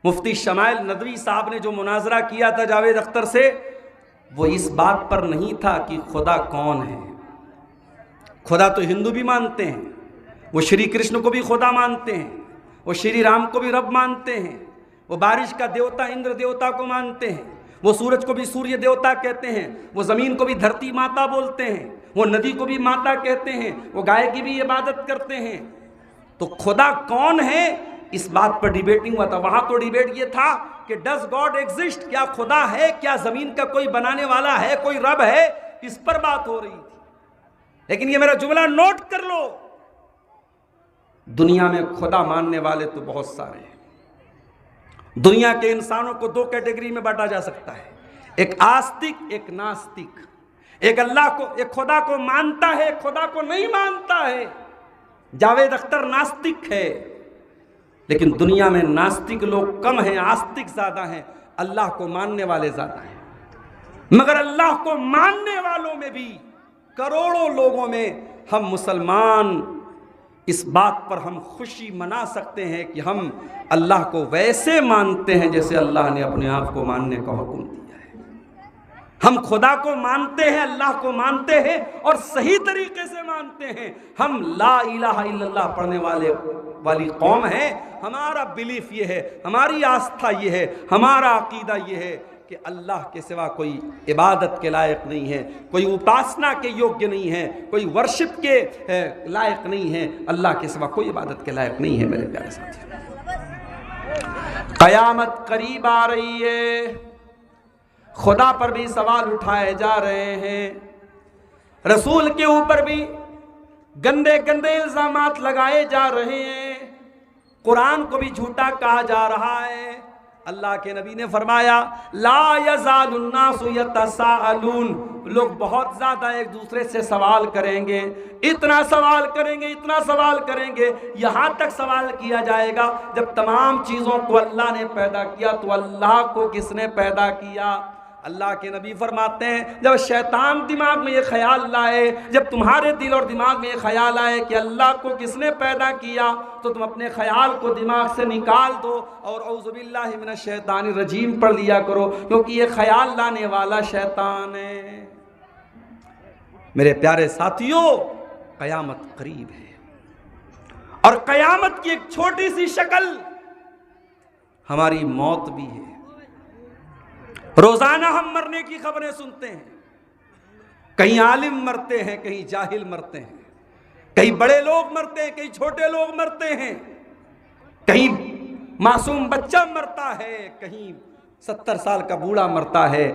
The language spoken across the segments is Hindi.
मुफ्ती शमाइल नदवी साहब ने जो मुनाजरा किया था जावेद अख्तर से, वो इस बात पर नहीं था कि खुदा कौन है। खुदा तो हिंदू भी मानते हैं, वो श्री कृष्ण को भी खुदा मानते हैं, वो श्री राम को भी रब मानते हैं, वो बारिश का देवता इंद्र देवता को मानते हैं, वो सूरज को भी सूर्य देवता कहते हैं, वो ज़मीन को भी धरती माता बोलते हैं, वो नदी को भी माता कहते हैं, वो गाय की भी इबादत करते हैं। तो खुदा कौन है, इस बात पर डिबेटिंग हुआ था। वहां तो डिबेट ये था कि डज गॉड एग्जिस्ट, क्या खुदा है, क्या ज़मीन का कोई बनाने वाला है, कोई रब है, इस पर बात हो रही थी। लेकिन ये मेरा जुमला नोट कर लो, दुनिया में खुदा मानने वाले तो बहुत सारे हैं। दुनिया के इंसानों को दो कैटेगरी में बांटा जा सकता है, एक आस्तिक, एक नास्तिक। एक अल्लाह को, एक खुदा को मानता है, खुदा को नहीं मानता है। जावेद अख्तर नास्तिक है, लेकिन दुनिया में नास्तिक लोग कम हैं, आस्तिक ज्यादा हैं, अल्लाह को मानने वाले ज्यादा हैं। मगर अल्लाह को मानने वालों में भी करोड़ों लोगों में हम मुसलमान, इस बात पर हम खुशी मना सकते हैं कि हम अल्लाह को वैसे मानते हैं जैसे अल्लाह ने अपने आप को मानने का हुक्म दिया है। हम खुदा को मानते हैं, अल्लाह को मानते हैं और सही तरीके से मानते हैं। हम ला इलाहा इल्लल्लाह पढ़ने वाली कौम है। हमारा बिलीफ ये है, हमारी आस्था ये है, हमारा अकीदा ये है कि अल्लाह के सिवा कोई इबादत के लायक नहीं है, कोई उपासना के योग्य नहीं है, कोई वर्शिप के लायक नहीं है। अल्लाह के सिवा कोई इबादत के लायक नहीं है। मेरे प्यारे साथी, क़यामत करीब आ रही है, खुदा पर भी सवाल उठाए जा रहे हैं, रसूल के ऊपर भी गंदे गंदे इल्जामात लगाए जा रहे हैं, कुरान को भी झूठा कहा जा रहा है। अल्लाह के नबी ने फरमाया, ला यज़ालुन्नासु यतसाअलून, लोग बहुत ज़्यादा एक दूसरे से सवाल करेंगे, इतना सवाल करेंगे, इतना सवाल करेंगे, यहाँ तक सवाल किया जाएगा जब तमाम चीज़ों को अल्लाह ने पैदा किया तो अल्लाह को किसने पैदा किया। अल्लाह के नबी फरमाते हैं, जब शैतान दिमाग में ये ख्याल लाए, जब तुम्हारे दिल और दिमाग में ये ख्याल आए कि अल्लाह को किसने पैदा किया, तो तुम अपने ख्याल को दिमाग से निकाल दो और औज़ु बिल्लाहि मिनश शैतानिर रजीम पढ़ लिया करो, क्योंकि ये ख्याल लाने वाला शैतान है। मेरे प्यारे साथियों, क़यामत करीब है और क़यामत की एक छोटी सी शक्ल हमारी मौत भी है। रोजाना हम मरने की खबरें सुनते हैं, कहीं आलिम मरते हैं, कहीं जाहिल मरते हैं, कहीं बड़े लोग मरते हैं, कहीं छोटे लोग मरते हैं, कहीं मासूम बच्चा मरता है, कहीं 70 साल का बूढ़ा मरता है।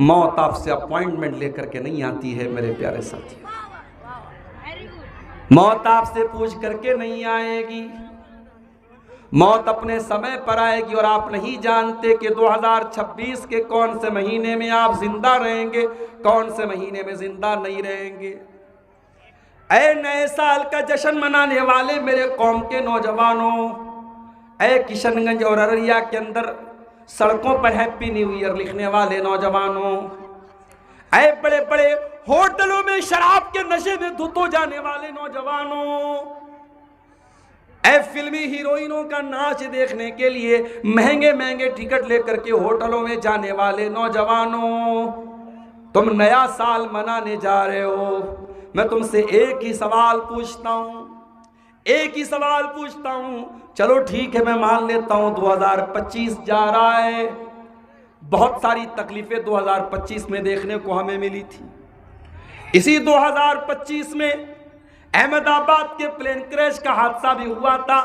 मौत आपसे अपॉइंटमेंट लेकर के नहीं आती है। मेरे प्यारे साथी, मौत आपसे पूछ करके नहीं आएगी, मौत अपने समय पर आएगी और आप नहीं जानते कि 2026 के कौन से महीने में आप जिंदा रहेंगे, कौन से महीने में जिंदा नहीं रहेंगे। ऐ नए साल का जश्न मनाने वाले मेरे कौम के नौजवानों, ऐ किशनगंज और अररिया के अंदर सड़कों पर हैप्पी न्यू ईयर लिखने वाले नौजवानों, ऐ बड़े बड़े होटलों में शराब के नशे में धुत हो जाने वाले नौजवानों, ऐ फिल्मी हीरोइनों का नाच देखने के लिए महंगे महंगे टिकट लेकर के होटलों में जाने वाले नौजवानों, तुम नया साल मनाने जा रहे हो। मैं तुमसे एक ही सवाल पूछता हूं, एक ही सवाल पूछता हूं। चलो ठीक है, मैं मान लेता हूं 2025 जा रहा है, बहुत सारी तकलीफें 2025 में देखने को हमें मिली थी। इसी 2025 में अहमदाबाद के प्लेन क्रैश का हादसा भी हुआ था।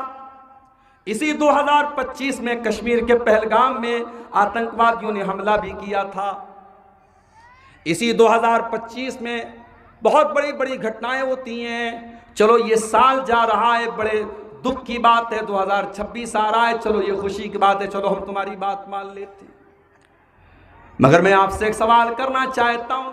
इसी 2025 में कश्मीर के पहलगाम में आतंकवादियों ने हमला भी किया था। इसी 2025 में बहुत बड़ी बड़ी घटनाएं होती हैं। चलो ये साल जा रहा है, बड़े दुख की बात है, 2026 आ रहा है, चलो ये खुशी की बात है, चलो हम तुम्हारी बात मान लेते हैं। मगर मैं आपसे एक सवाल करना चाहता हूं,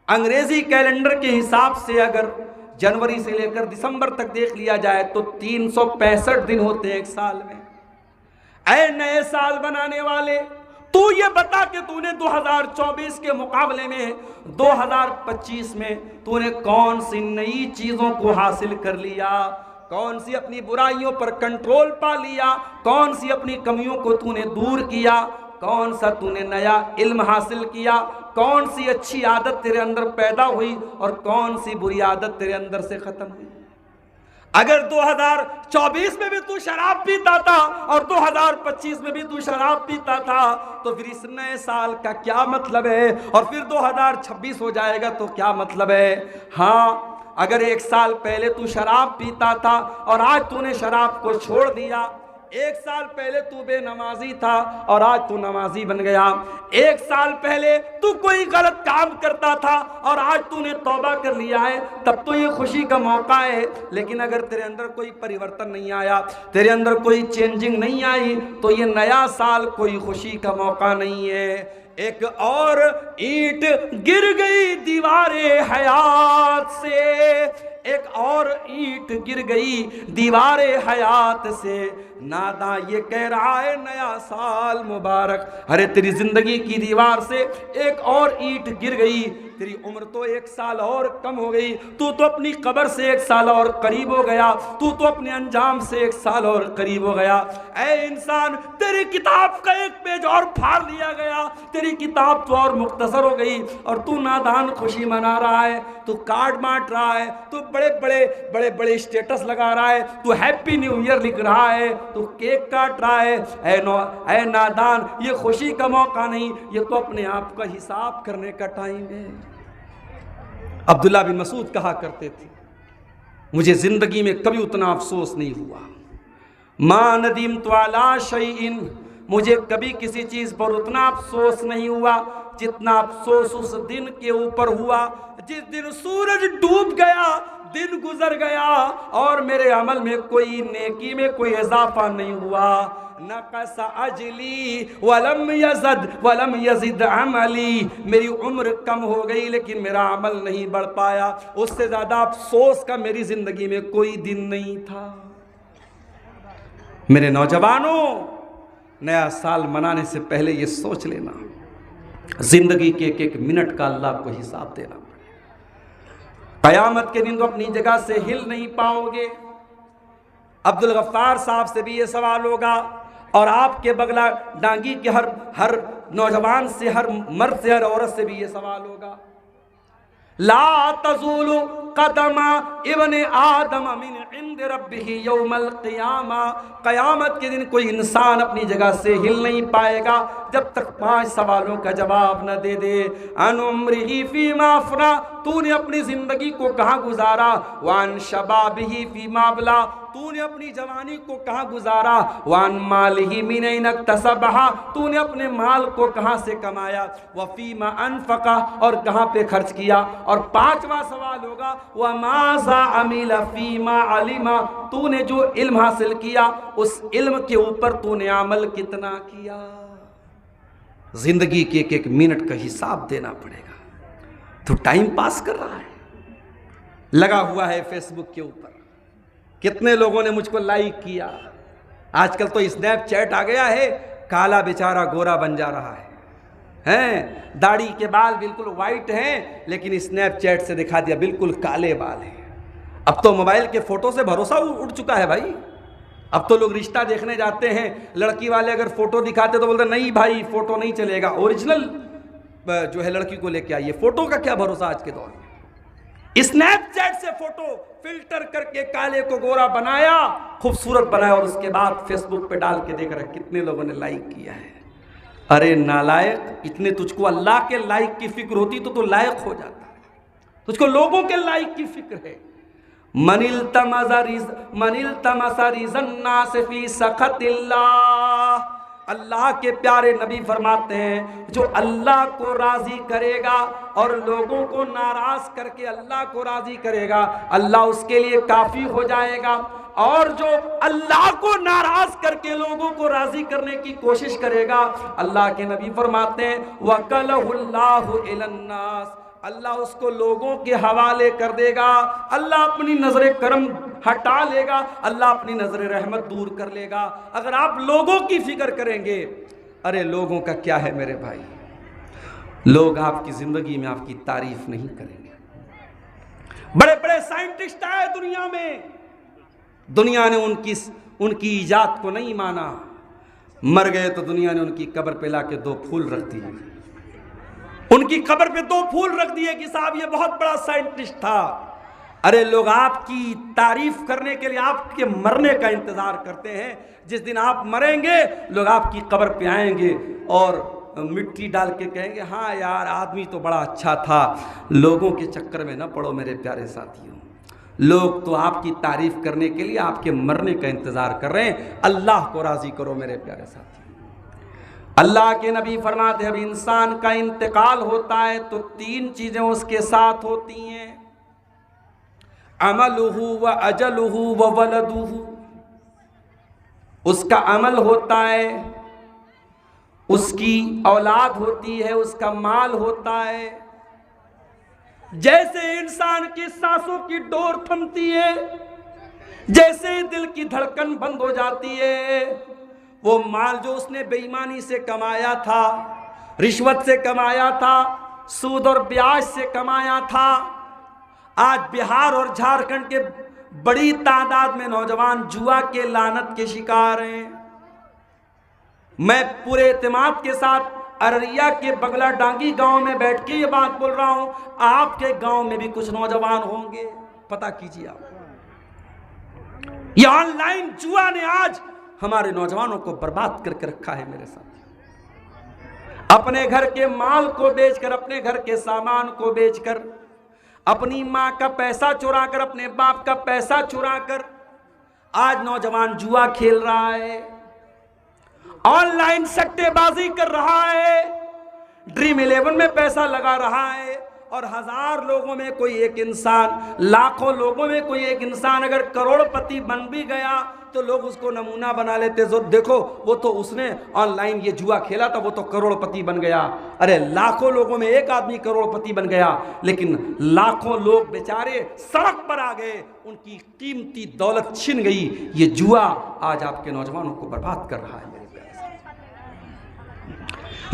अंग्रेजी कैलेंडर के हिसाब से अगर जनवरी से लेकर दिसंबर तक देख लिया जाए तो 365 दिन होते हैं एक साल में। ऐ नए साल बनाने वाले, तू ये बता कि तूने 2024 के मुकाबले में 2025 में तूने कौन सी नई चीजों को हासिल कर लिया, कौन सी अपनी बुराइयों पर कंट्रोल पा लिया, कौन सी अपनी कमियों को तूने दूर किया, कौन सा तूने नया इल्म हासिल किया, कौन सी अच्छी आदत तेरे अंदर पैदा हुई और कौन सी बुरी आदत तेरे अंदर से खत्म हुई। अगर 2024 में भी तू शराब पीता था और 2025 में भी तू शराब पीता था तो फिर इस नए साल का क्या मतलब है, और फिर 2026 हो जाएगा तो क्या मतलब है। हाँ, अगर 1 साल पहले तू शराब पीता था और आज तूने शराब को छोड़ दिया, 1 साल पहले तू बेनमाजी था और आज तू नमाजी बन गया, 1 साल पहले तू कोई गलत काम करता था और आज तूने तौबा कर लिया है, तब तो ये खुशी का मौका है। लेकिन अगर तेरे अंदर कोई परिवर्तन नहीं आया, तेरे अंदर कोई चेंजिंग नहीं आई, तो ये नया साल कोई खुशी का मौका नहीं है। एक और ईंट गिर गई दीवारे हयात से, एक और ईंट गिर गई दीवारे हयात से, नादा ये कह रहा है नया साल मुबारक। अरे तेरी जिंदगी की दीवार से एक और ईंट गिर गई, तेरी उम्र तो 1 साल और कम हो गई, तू तो अपनी कब्र से 1 साल और करीब हो गया, तू तो अपने अंजाम से 1 साल और करीब हो गया। ऐ इंसान, तेरी किताब का 1 पेज और फाड़ लिया गया, तेरी किताब तो और मुख्तसर हो गई और तू नादान खुशी मना रहा है, तू कार्ड बांट रहा है, तू बड़े बड़े स्टेटस लगा रहा है, तू हैप्पी न्यू ईयर लिख रहा है, तू केक काट रहा है। ऐ नादान, ये खुशी का मौका नहीं, ये तो अपने आप का हिसाब करने का टाइम है। अब्दुल्ला बिन मसूद कहा करते थे, मुझे जिंदगी में कभी उतना अफसोस नहीं हुआ, मा नदीम त्वाला शैइन, मुझे कभी किसी चीज पर उतना अफसोस नहीं हुआ जितना अफसोस उस दिन के ऊपर हुआ जिस दिन सूरज डूब गया, दिन गुजर गया और मेरे अमल में कोई नेकी में कोई इजाफा नहीं हुआ। नक़स अजली वलम यज़िद अमली, मेरी उम्र कम हो गई लेकिन मेरा अमल नहीं बढ़ पाया। उससे ज्यादा अफसोस का मेरी जिंदगी में कोई दिन नहीं था। मेरे नौजवानों, नया साल मनाने से पहले ये सोच लेना, जिंदगी के एक मिनट का अल्लाह को हिसाब देना। क़यामत के दिन तो अपनी जगह से हिल नहीं पाओगे। अब्दुल गफ्फार साहब से भी ये सवाल होगा और आपके बगला डांगी के हर नौजवान से, हर मर्द से, हर औरत से भी ये सवाल होगा। ला तज़ूलु क़दमा इब्ने आदम मिन इंद रब्बिही यौमल क़ियामा, क़यामत के दिन कोई इंसान अपनी जगह से हिल नहीं पाएगा जब तक 5 सवालों का जवाब न दे दे। अन उम्रिही फ़ीमा अफ़ना, तूने अपनी ज़िंदगी को कहाँ गुजारा, वान शबाबिही फ़ीमा अबला, तूने अपनी जवानी को कहाँ गुजारा, वान मालिही मिन ऐन इक्तसबहा, तूने अपने माल को कहाँ से कमाया, वफ़ीमा अनफ़क़ा, और कहाँ पे खर्च किया। और 5वां सवाल होगा वमाज़ा अमिला फ़ीमा अलिमा, तूने जो इल्म हासिल किया उस इल्म के ऊपर तूने अमल कितना किया। जिंदगी के एक मिनट का हिसाब देना पड़ेगा। तो टाइम पास कर रहा है, लगा हुआ है फेसबुक के ऊपर, कितने लोगों ने मुझको लाइक किया। आजकल तो स्नैपचैट आ गया है, काला बेचारा गोरा बन जा रहा है, हैं दाढ़ी के बाल बिल्कुल वाइट हैं लेकिन स्नैपचैट से दिखा दिया बिल्कुल काले बाल हैं। अब तो मोबाइल के फोटो से भरोसा उठ चुका है भाई। अब तो लोग रिश्ता देखने जाते हैं, लड़की वाले अगर फोटो दिखाते तो बोलते नहीं भाई फोटो नहीं चलेगा, ओरिजिनल जो है लड़की को लेके आइए। फोटो का क्या भरोसा आज के दौर में। स्नैपचैट से फोटो फिल्टर करके काले को गोरा बनाया, खूबसूरत बनाया और उसके बाद फेसबुक पे डाल के देख रहे कितने लोगों ने लाइक किया है। अरे नालायक, इतने तुझको अल्लाह के लाइक की फिक्र होती तो लायक हो जाता है, तुझको लोगों के लाइक की फिक्र है। मनिल तमसा रिज़न्नास फी सख़तिल्लाह, अल्लाह के प्यारे नबी फरमाते हैं जो अल्लाह को राजी करेगा और लोगों को नाराज करके अल्लाह को राजी करेगा, अल्लाह उसके लिए काफी हो जाएगा। और जो अल्लाह को नाराज करके लोगों को राजी करने की कोशिश करेगा, अल्लाह के नबी फरमाते हैं वकलहुल्लाहु इलन्नास, अल्लाह उसको लोगों के हवाले कर देगा। अल्लाह अपनी नजर करम हटा लेगा, अल्लाह अपनी नजर रहमत दूर कर लेगा। अगर आप लोगों की फिक्र करेंगे, अरे लोगों का क्या है मेरे भाई, लोग आपकी जिंदगी में आपकी तारीफ नहीं करेंगे। बड़े बड़े साइंटिस्ट आए दुनिया में, दुनिया ने उनकी इजाद को नहीं माना। मर गए तो दुनिया ने उनकी कब्र पे लाके 2 फूल रख दिए, उनकी कब्र पे 2 फूल रख दिए कि साहब ये बहुत बड़ा साइंटिस्ट था। अरे लोग आपकी तारीफ करने के लिए आपके मरने का इंतजार करते हैं। जिस दिन आप मरेंगे लोग आपकी कब्र पे आएंगे और मिट्टी डाल के कहेंगे हाँ यार आदमी तो बड़ा अच्छा था। लोगों के चक्कर में न पड़ो मेरे प्यारे साथियों। लोग तो आपकी तारीफ करने के लिए आपके मरने का इंतजार कर रहे हैं। अल्लाह को राजी करो मेरे प्यारे साथियों। अल्लाह के नबी फरमाते हैं अब इंसान का इंतकाल होता है तो 3 चीजें उसके साथ होती हैं, अमलुहु व अजलुहु व वलदुहु। उसका अमल होता है, उसकी औलाद होती है, उसका माल होता है। जैसे इंसान की सांसों की डोर थमती है, जैसे दिल की धड़कन बंद हो जाती है, वो माल जो उसने बेईमानी से कमाया था, रिश्वत से कमाया था, सूद और ब्याज से कमाया था, आज बिहार और झारखंड के बड़ी तादाद में नौजवान जुआ के लानत के शिकार हैं। मैं पूरे एतमाद के साथ अररिया के बगला डांगी गांव में बैठ के ये बात बोल रहा हूं, आपके गांव में भी कुछ नौजवान होंगे, पता कीजिए आप। ये ऑनलाइन जुआ ने आज हमारे नौजवानों को बर्बाद करके रखा है मेरे साथ। अपने घर के माल को बेचकर, अपने घर के सामान को बेचकर, अपनी मां का पैसा चुराकर, अपने बाप का पैसा चुराकर आज नौजवान जुआ खेल रहा है, ऑनलाइन सट्टेबाजी कर रहा है, ड्रीम 11 में पैसा लगा रहा है। और 1000 लोगों में कोई एक इंसान, लाखों लोगों में कोई एक इंसान अगर करोड़पति बन भी गया तो लोग उसको नमूना बना लेते, जो देखो वो तो उसने ऑनलाइन ये जुआ खेला था, वो तो करोड़पति बन गया। अरे लाखों लोगों में एक आदमी करोड़पति बन गया, लेकिन लाखों लोग बेचारे सड़क पर आ गए, उनकी कीमती दौलत छिन गई। ये जुआ आज आपके नौजवानों को बर्बाद कर रहा है मेरे प्यारे साथ।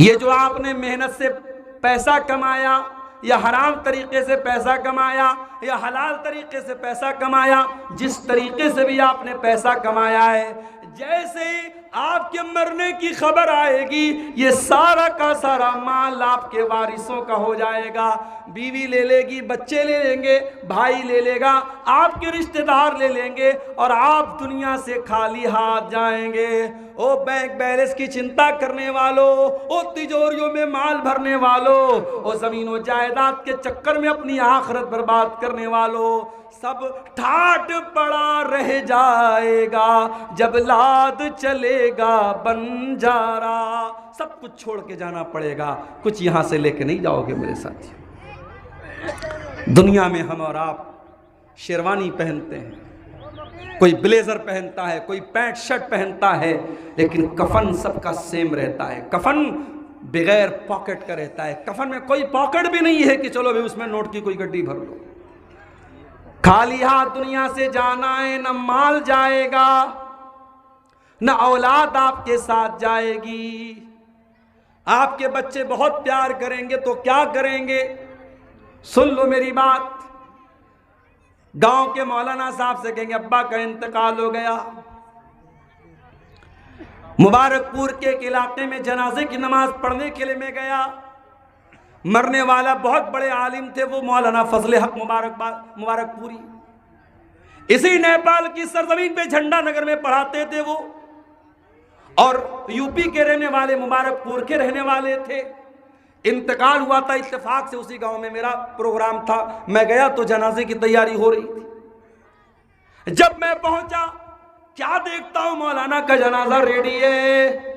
ये जो आपने मेहनत से पैसा कमाया या हराम तरीके से पैसा कमाया या हलाल तरीके से पैसा कमाया, जिस तरीके से भी आपने पैसा कमाया है, जैसे ही आपके मरने की खबर आएगी ये सारा का सारा माल आपके वारिसों का हो जाएगा। बीवी ले लेगी, बच्चे ले लेंगे, भाई ले लेगा, आपके रिश्तेदार ले लेंगे और आप दुनिया से खाली हाथ जाएंगे। ओ बैंक बैलेंस की चिंता करने वालों, ओ तिजोरियों में माल भरने वालों, ओ जमीन व जायदाद के चक्कर में अपनी आखिरत बर्बाद करने वालों, सब ठाट पड़ा रह जाएगा जब लाद चलेगा बंजारा। सब कुछ छोड़ के जाना पड़ेगा, कुछ यहां से लेके नहीं जाओगे मेरे साथी। दुनिया में हम और आप शेरवानी पहनते हैं, कोई ब्लेजर पहनता है, कोई पैंट शर्ट पहनता है, लेकिन कफन सबका सेम रहता है। कफन बगैर पॉकेट का रहता है, कफन में कोई पॉकेट भी नहीं है कि चलो भाई उसमें नोट की कोई गड्डी भर लो। खाली हाथ दुनिया से जाना है, न माल जाएगा, न औलाद आपके साथ जाएगी। आपके बच्चे बहुत प्यार करेंगे तो क्या करेंगे? सुन लो मेरी बात। गांव के मौलाना साहब से कहेंगे अब्बा का इंतकाल हो गया। मुबारकपुर के एक इलाके में जनाजे की नमाज पढ़ने के लिए मैं गया। मरने वाला बहुत बड़े आलिम थे वो, मौलाना फजले हक मुबारकपुरी। इसी नेपाल की सरजमीन पे झंडा नगर में पढ़ाते थे वो, और यूपी के रहने वाले, मुबारकपुर के रहने वाले थे। इंतकाल हुआ था इत्तेफाक से, उसी गांव में मेरा प्रोग्राम था। मैं गया तो जनाजे की तैयारी हो रही थी। जब मैं पहुंचा क्या देखता हूं, मौलाना का जनाजा रेडी है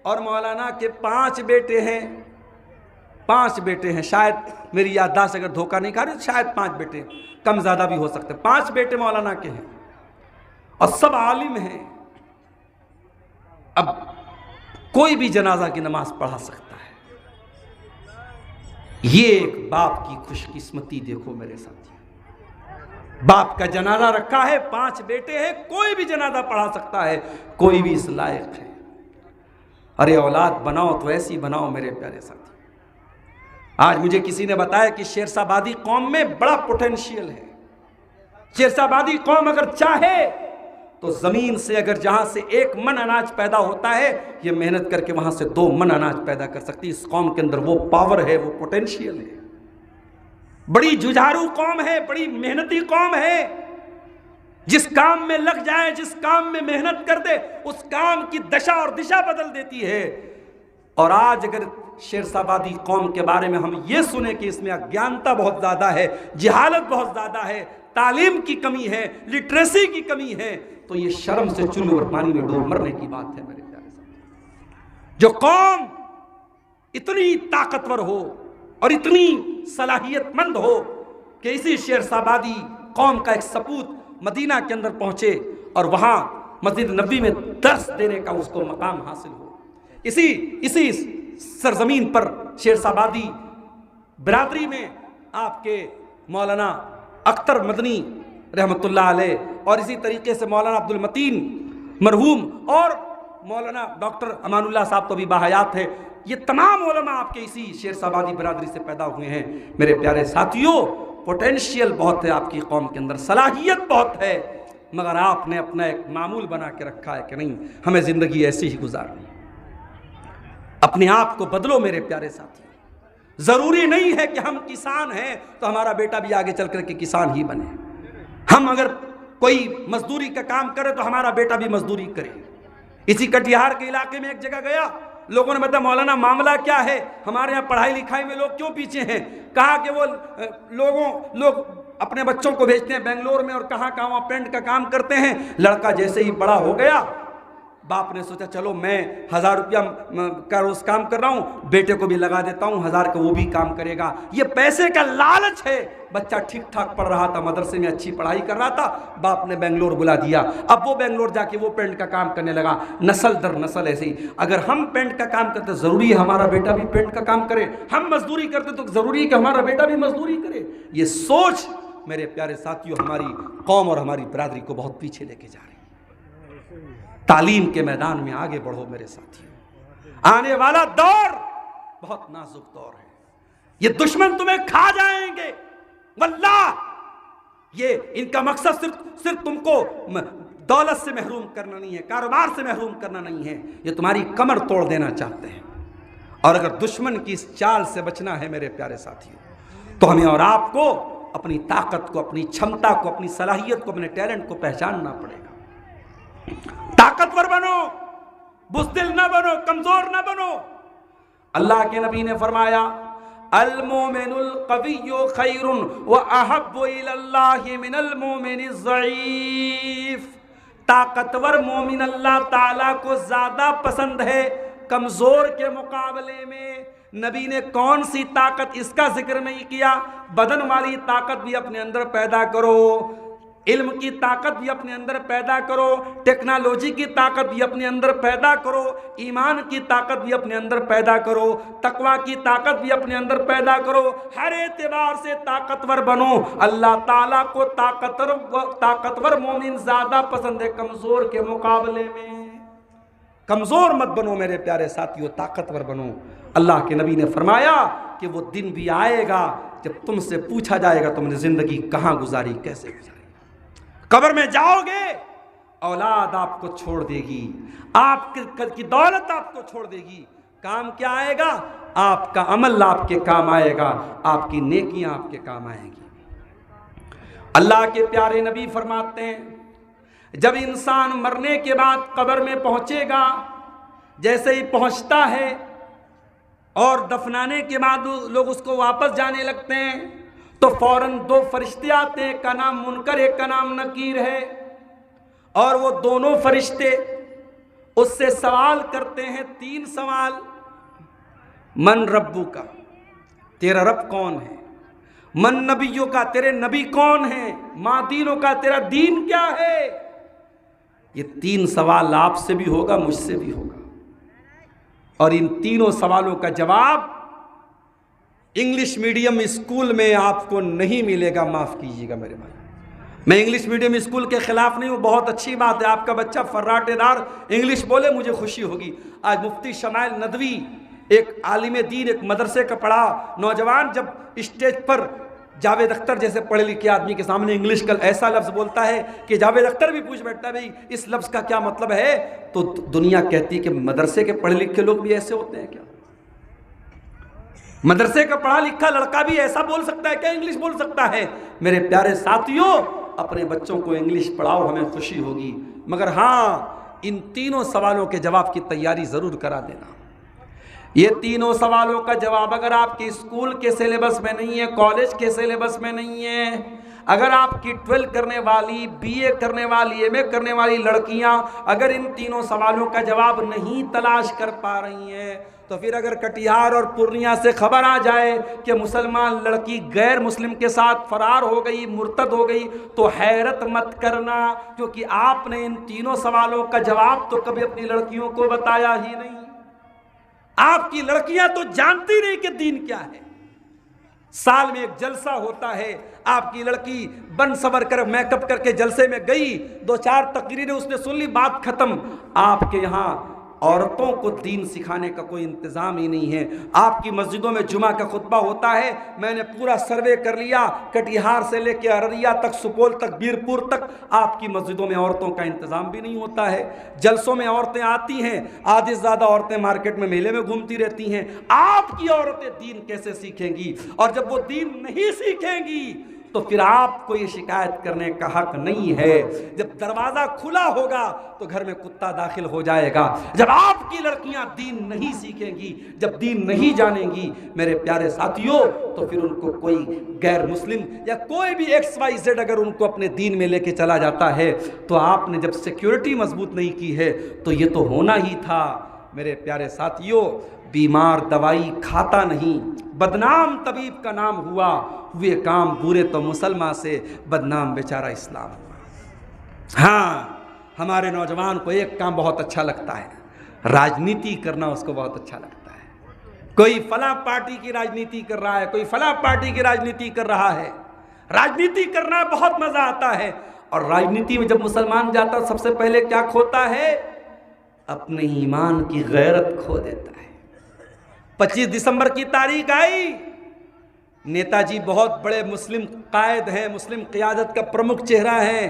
और मौलाना के 5 बेटे हैं। 5 बेटे हैं, शायद मेरी याददाश्त अगर धोखा नहीं खा रही, शायद 5 बेटे, कम ज्यादा भी हो सकते। 5 बेटे मौलाना के हैं और सब आलिम हैं। अब कोई भी जनाजा की नमाज पढ़ा सकता है। ये एक बाप की खुशकिस्मती देखो मेरे साथी। बाप का जनाजा रखा है, 5 बेटे हैं, कोई भी जनाजा पढ़ा सकता है, कोई भी इस लायक है। अरे औलाद बनाओ तो ऐसी बनाओ मेरे प्यारे साथी। आज मुझे किसी ने बताया कि शेरशाबादी कौम में बड़ा पोटेंशियल है। शेरशाबादी कौम अगर चाहे तो ज़मीन से अगर जहाँ से 1 मन अनाज पैदा होता है, ये मेहनत करके वहाँ से 2 मन अनाज पैदा कर सकती है। इस कौम के अंदर वो पावर है, वो पोटेंशियल है। बड़ी जुझारू कौम है, बड़ी मेहनती कौम है। जिस काम में लग जाए, जिस काम में मेहनत कर दे, उस काम की दशा और दिशा बदल देती है। और आज अगर शेरशाबादी कौम के बारे में हम ये सुने कि इसमें अज्ञानता बहुत ज़्यादा है, जहालत बहुत ज़्यादा है, तालीम की कमी है, लिटरेसी की कमी है, तो ये शर्म से चुल्लू और पानी में डूब मरने की बात है मेरे प्यारे साथी। जो कौम इतनी ताकतवर हो और इतनी सलाहियतमंद हो कि इसी शेरशाबादी कौम का एक सपूत मदीना के अंदर पहुंचे और वहां मस्जिद नबी में दर्स देने का उसको मकाम हासिल हो। इसी सरजमीन पर शेरशाबादी बिरादरी में आपके मौलाना अख्तर मदनी रहमतुल्लाह अलैह और इसी तरीके से मौलाना अब्दुल मतीन मरहूम और मौलाना डॉक्टर अमानुल्लाह साहब तो भी बाहयात है। ये तमाम उलमा आपके इसी शेरशाबादी बिरादरी से पैदा हुए हैं। मेरे प्यारे साथियों, पोटेंशियल बहुत है आपकी कौम के अंदर, सलाहियत बहुत है, मगर आपने अपना एक मामूल बना के रखा है कि नहीं, हमें ज़िंदगी ऐसी ही गुजारनी है। अपने आप को बदलो मेरे प्यारे साथियों। ज़रूरी नहीं है कि हम किसान हैं तो हमारा बेटा भी आगे चल कर के किसान ही बने। हम अगर कोई मजदूरी का काम करे तो हमारा बेटा भी मजदूरी करे। इसी कटिहार के इलाके में एक जगह गया, लोगों ने बताया मौलाना मामला क्या है, हमारे यहाँ पढ़ाई लिखाई में लोग क्यों पीछे हैं। कहा कि वो लोग अपने बच्चों को भेजते हैं बेंगलोर में और कहाँ वहाँ पेंट का काम करते हैं। लड़का जैसे ही बड़ा हो गया, बाप ने सोचा चलो मैं 1000 रुपया का रोज काम कर रहा हूँ, बेटे को भी लगा देता हूँ 1000 का, वो भी काम करेगा। ये पैसे का लालच है। बच्चा ठीक ठाक पढ़ रहा था, मदरसे में अच्छी पढ़ाई कर रहा था, बाप ने बेंगलोर बुला दिया। अब वो बेंगलोर जाके वो पेंट का काम करने लगा। नस्ल दर नस्ल ऐसे ही, अगर हम पेंट का काम करते ज़रूरी है हमारा बेटा भी पेंट का काम करे, हम मजदूरी करते तो ज़रूरी है कि हमारा बेटा भी मजदूरी करे। ये सोच मेरे प्यारे साथियों हमारी कौम और हमारी बिरादरी को बहुत पीछे लेके जा रही है। तालीम के मैदान में आगे बढ़ो मेरे साथियों। आने वाला दौर बहुत नाजुक दौर है। ये दुश्मन तुम्हें खा जाएंगे वल्लाह। ये इनका मकसद सिर्फ तुमको दौलत से महरूम करना नहीं है, कारोबार से महरूम करना नहीं है, ये तुम्हारी कमर तोड़ देना चाहते हैं। और अगर दुश्मन की इस चाल से बचना है मेरे प्यारे साथियों, तो हमें और आपको अपनी ताकत को, अपनी क्षमता को, अपनी सलाहियत को, अपने टैलेंट को पहचानना पड़ेगा। ताकतवर बनो, बुज़दिल न बनो, कमजोर न बनो। अल्लाह के नबी ने फरमाया अल मोमिनुल कविय्यु खैरुन व अहब्बु इलल्लाहि मिनल मोमिनिज़ ज़ईफ़। ताकतवर मोमिन अल्लाह ताला को ज्यादा पसंद है कमजोर के मुकाबले में। नबी ने कौन सी ताकत, इसका जिक्र नहीं किया। बदन वाली ताकत भी अपने अंदर पैदा करो, इल्म की ताकत भी अपने अंदर पैदा करो, टेक्नोलॉजी की ताकत भी अपने अंदर पैदा करो, ईमान की ताकत भी अपने अंदर पैदा करो, तकवा की ताकत भी अपने अंदर पैदा करो। हर एतबार से ताकतवर बनो। अल्लाह ताला को ताकतवर मोमिन ज्यादा पसंद है कमजोर के मुकाबले में। कमजोर मत बनो मेरे प्यारे साथियों, ताकतवर बनो। अल्लाह के नबी ने फरमाया कि वो दिन भी आएगा जब तुमसे पूछा जाएगा तुमने जिंदगी कहाँ गुजारी, कैसे गुजारी। कब्र में जाओगे, औलाद आपको छोड़ देगी, आपकी दौलत आपको छोड़ देगी। काम क्या आएगा? आपका अमल आपके काम आएगा, आपकी नेकियां आपके काम आएगी। अल्लाह के प्यारे नबी फरमाते हैं जब इंसान मरने के बाद कब्र में पहुंचेगा, जैसे ही पहुंचता है और दफनाने के बाद लोग उसको वापस जाने लगते हैं तो फौरन 2 फरिश्ते आते हैं, एक का नाम मुनकर, एक का नाम नकीर है। और वो दोनों फरिश्ते उससे सवाल करते हैं 3 सवाल। मन रब्बू का, तेरा रब कौन है? मन नबियों का, तेरे नबी कौन है? माँ दीनों का, तेरा दीन क्या है? ये 3 सवाल आपसे भी होगा, मुझसे भी होगा। और इन तीनों सवालों का जवाब इंग्लिश मीडियम स्कूल में आपको नहीं मिलेगा। माफ़ कीजिएगा मेरे भाई, मैं इंग्लिश मीडियम स्कूल के खिलाफ नहीं हूँ, बहुत अच्छी बात है। आपका बच्चा फर्राटेदार इंग्लिश बोले, मुझे खुशी होगी। आज मुफ्ती शमाइल नदवी, एक आलिम दीन, एक मदरसे का पढ़ा नौजवान, जब स्टेज पर जावेद अख्तर जैसे पढ़े लिखे आदमी के सामने इंग्लिश का ऐसा लफ्ज़ बोलता है कि जावेद अख्तर भी पूछ बैठता है भाई इस लफ्ज़ का क्या मतलब है, तो दुनिया कहती है कि मदरसे के पढ़े लिखे लोग भी ऐसे होते हैं क्या? मदरसे का पढ़ा लिखा लड़का भी ऐसा बोल सकता है क्या, इंग्लिश बोल सकता है? मेरे प्यारे साथियों, अपने बच्चों को इंग्लिश पढ़ाओ, हमें खुशी होगी, मगर हाँ इन तीनों सवालों के जवाब की तैयारी ज़रूर करा देना। ये तीनों सवालों का जवाब अगर आपके स्कूल के सिलेबस में नहीं है, कॉलेज के सिलेबस में नहीं है, अगर आपकी 12 करने वाली, BA करने वाली, MA करने वाली लड़कियां अगर इन तीनों सवालों का जवाब नहीं तलाश कर पा रही हैं, तो फिर अगर कटिहार और पूर्णिया से खबर आ जाए कि मुसलमान लड़की गैर मुस्लिम के साथ फरार हो गई, मुर्तद हो गई, तो हैरत मत करना, क्योंकि आपने इन तीनों सवालों का जवाब तो कभी अपनी लड़कियों को बताया ही नहीं। आपकी लड़कियां तो जानती नहीं कि दीन क्या है। साल में एक जलसा होता है, आपकी लड़की बन सवर कर मेकअप करके जलसे में गई, 2-4 तकरीरें उसने सुन ली, बात खत्म। आपके यहाँ औरतों को दीन सिखाने का कोई इंतज़ाम ही नहीं है। आपकी मस्जिदों में जुमा का खुतबा होता है, मैंने पूरा सर्वे कर लिया, कटिहार से लेके अररिया तक, सुपौल तक, बीरपुर तक, आपकी मस्जिदों में औरतों का इंतज़ाम भी नहीं होता है। जलसों में औरतें आती हैं, आधी से ज़्यादा औरतें मार्केट में मेले में घूमती रहती हैं। आपकी औरतें दीन कैसे सीखेंगी? और जब वो दीन नहीं सीखेंगी तो फिर आपको ये शिकायत करने का हक नहीं है। जब दरवाज़ा खुला होगा तो घर में कुत्ता दाखिल हो जाएगा। जब आपकी लड़कियां दीन नहीं सीखेंगी, जब दीन नहीं जानेंगी मेरे प्यारे साथियों, तो फिर उनको कोई गैर मुस्लिम या कोई भी XYZ अगर उनको अपने दीन में लेके चला जाता है, तो आपने जब सिक्योरिटी मजबूत नहीं की है तो ये तो होना ही था। मेरे प्यारे साथियों, बीमार दवाई खाता नहीं, बदनाम तबीब का नाम हुआ, हुए काम बुरे तो मुसलमान से, बदनाम बेचारा इस्लाम हुआ। हाँ, हमारे नौजवान को एक काम बहुत अच्छा लगता है, राजनीति करना उसको बहुत अच्छा लगता है। कोई फला पार्टी की राजनीति कर रहा है, कोई फला पार्टी की राजनीति कर रहा है। राजनीति करना बहुत मजा आता है, और राजनीति में जब मुसलमान जाता सबसे पहले क्या खोता है? अपने ईमान की गैरत खो देता है। 25 दिसंबर की तारीख आई, नेताजी बहुत बड़े मुस्लिम कायद हैं, मुस्लिम क़ियादत का प्रमुख चेहरा है।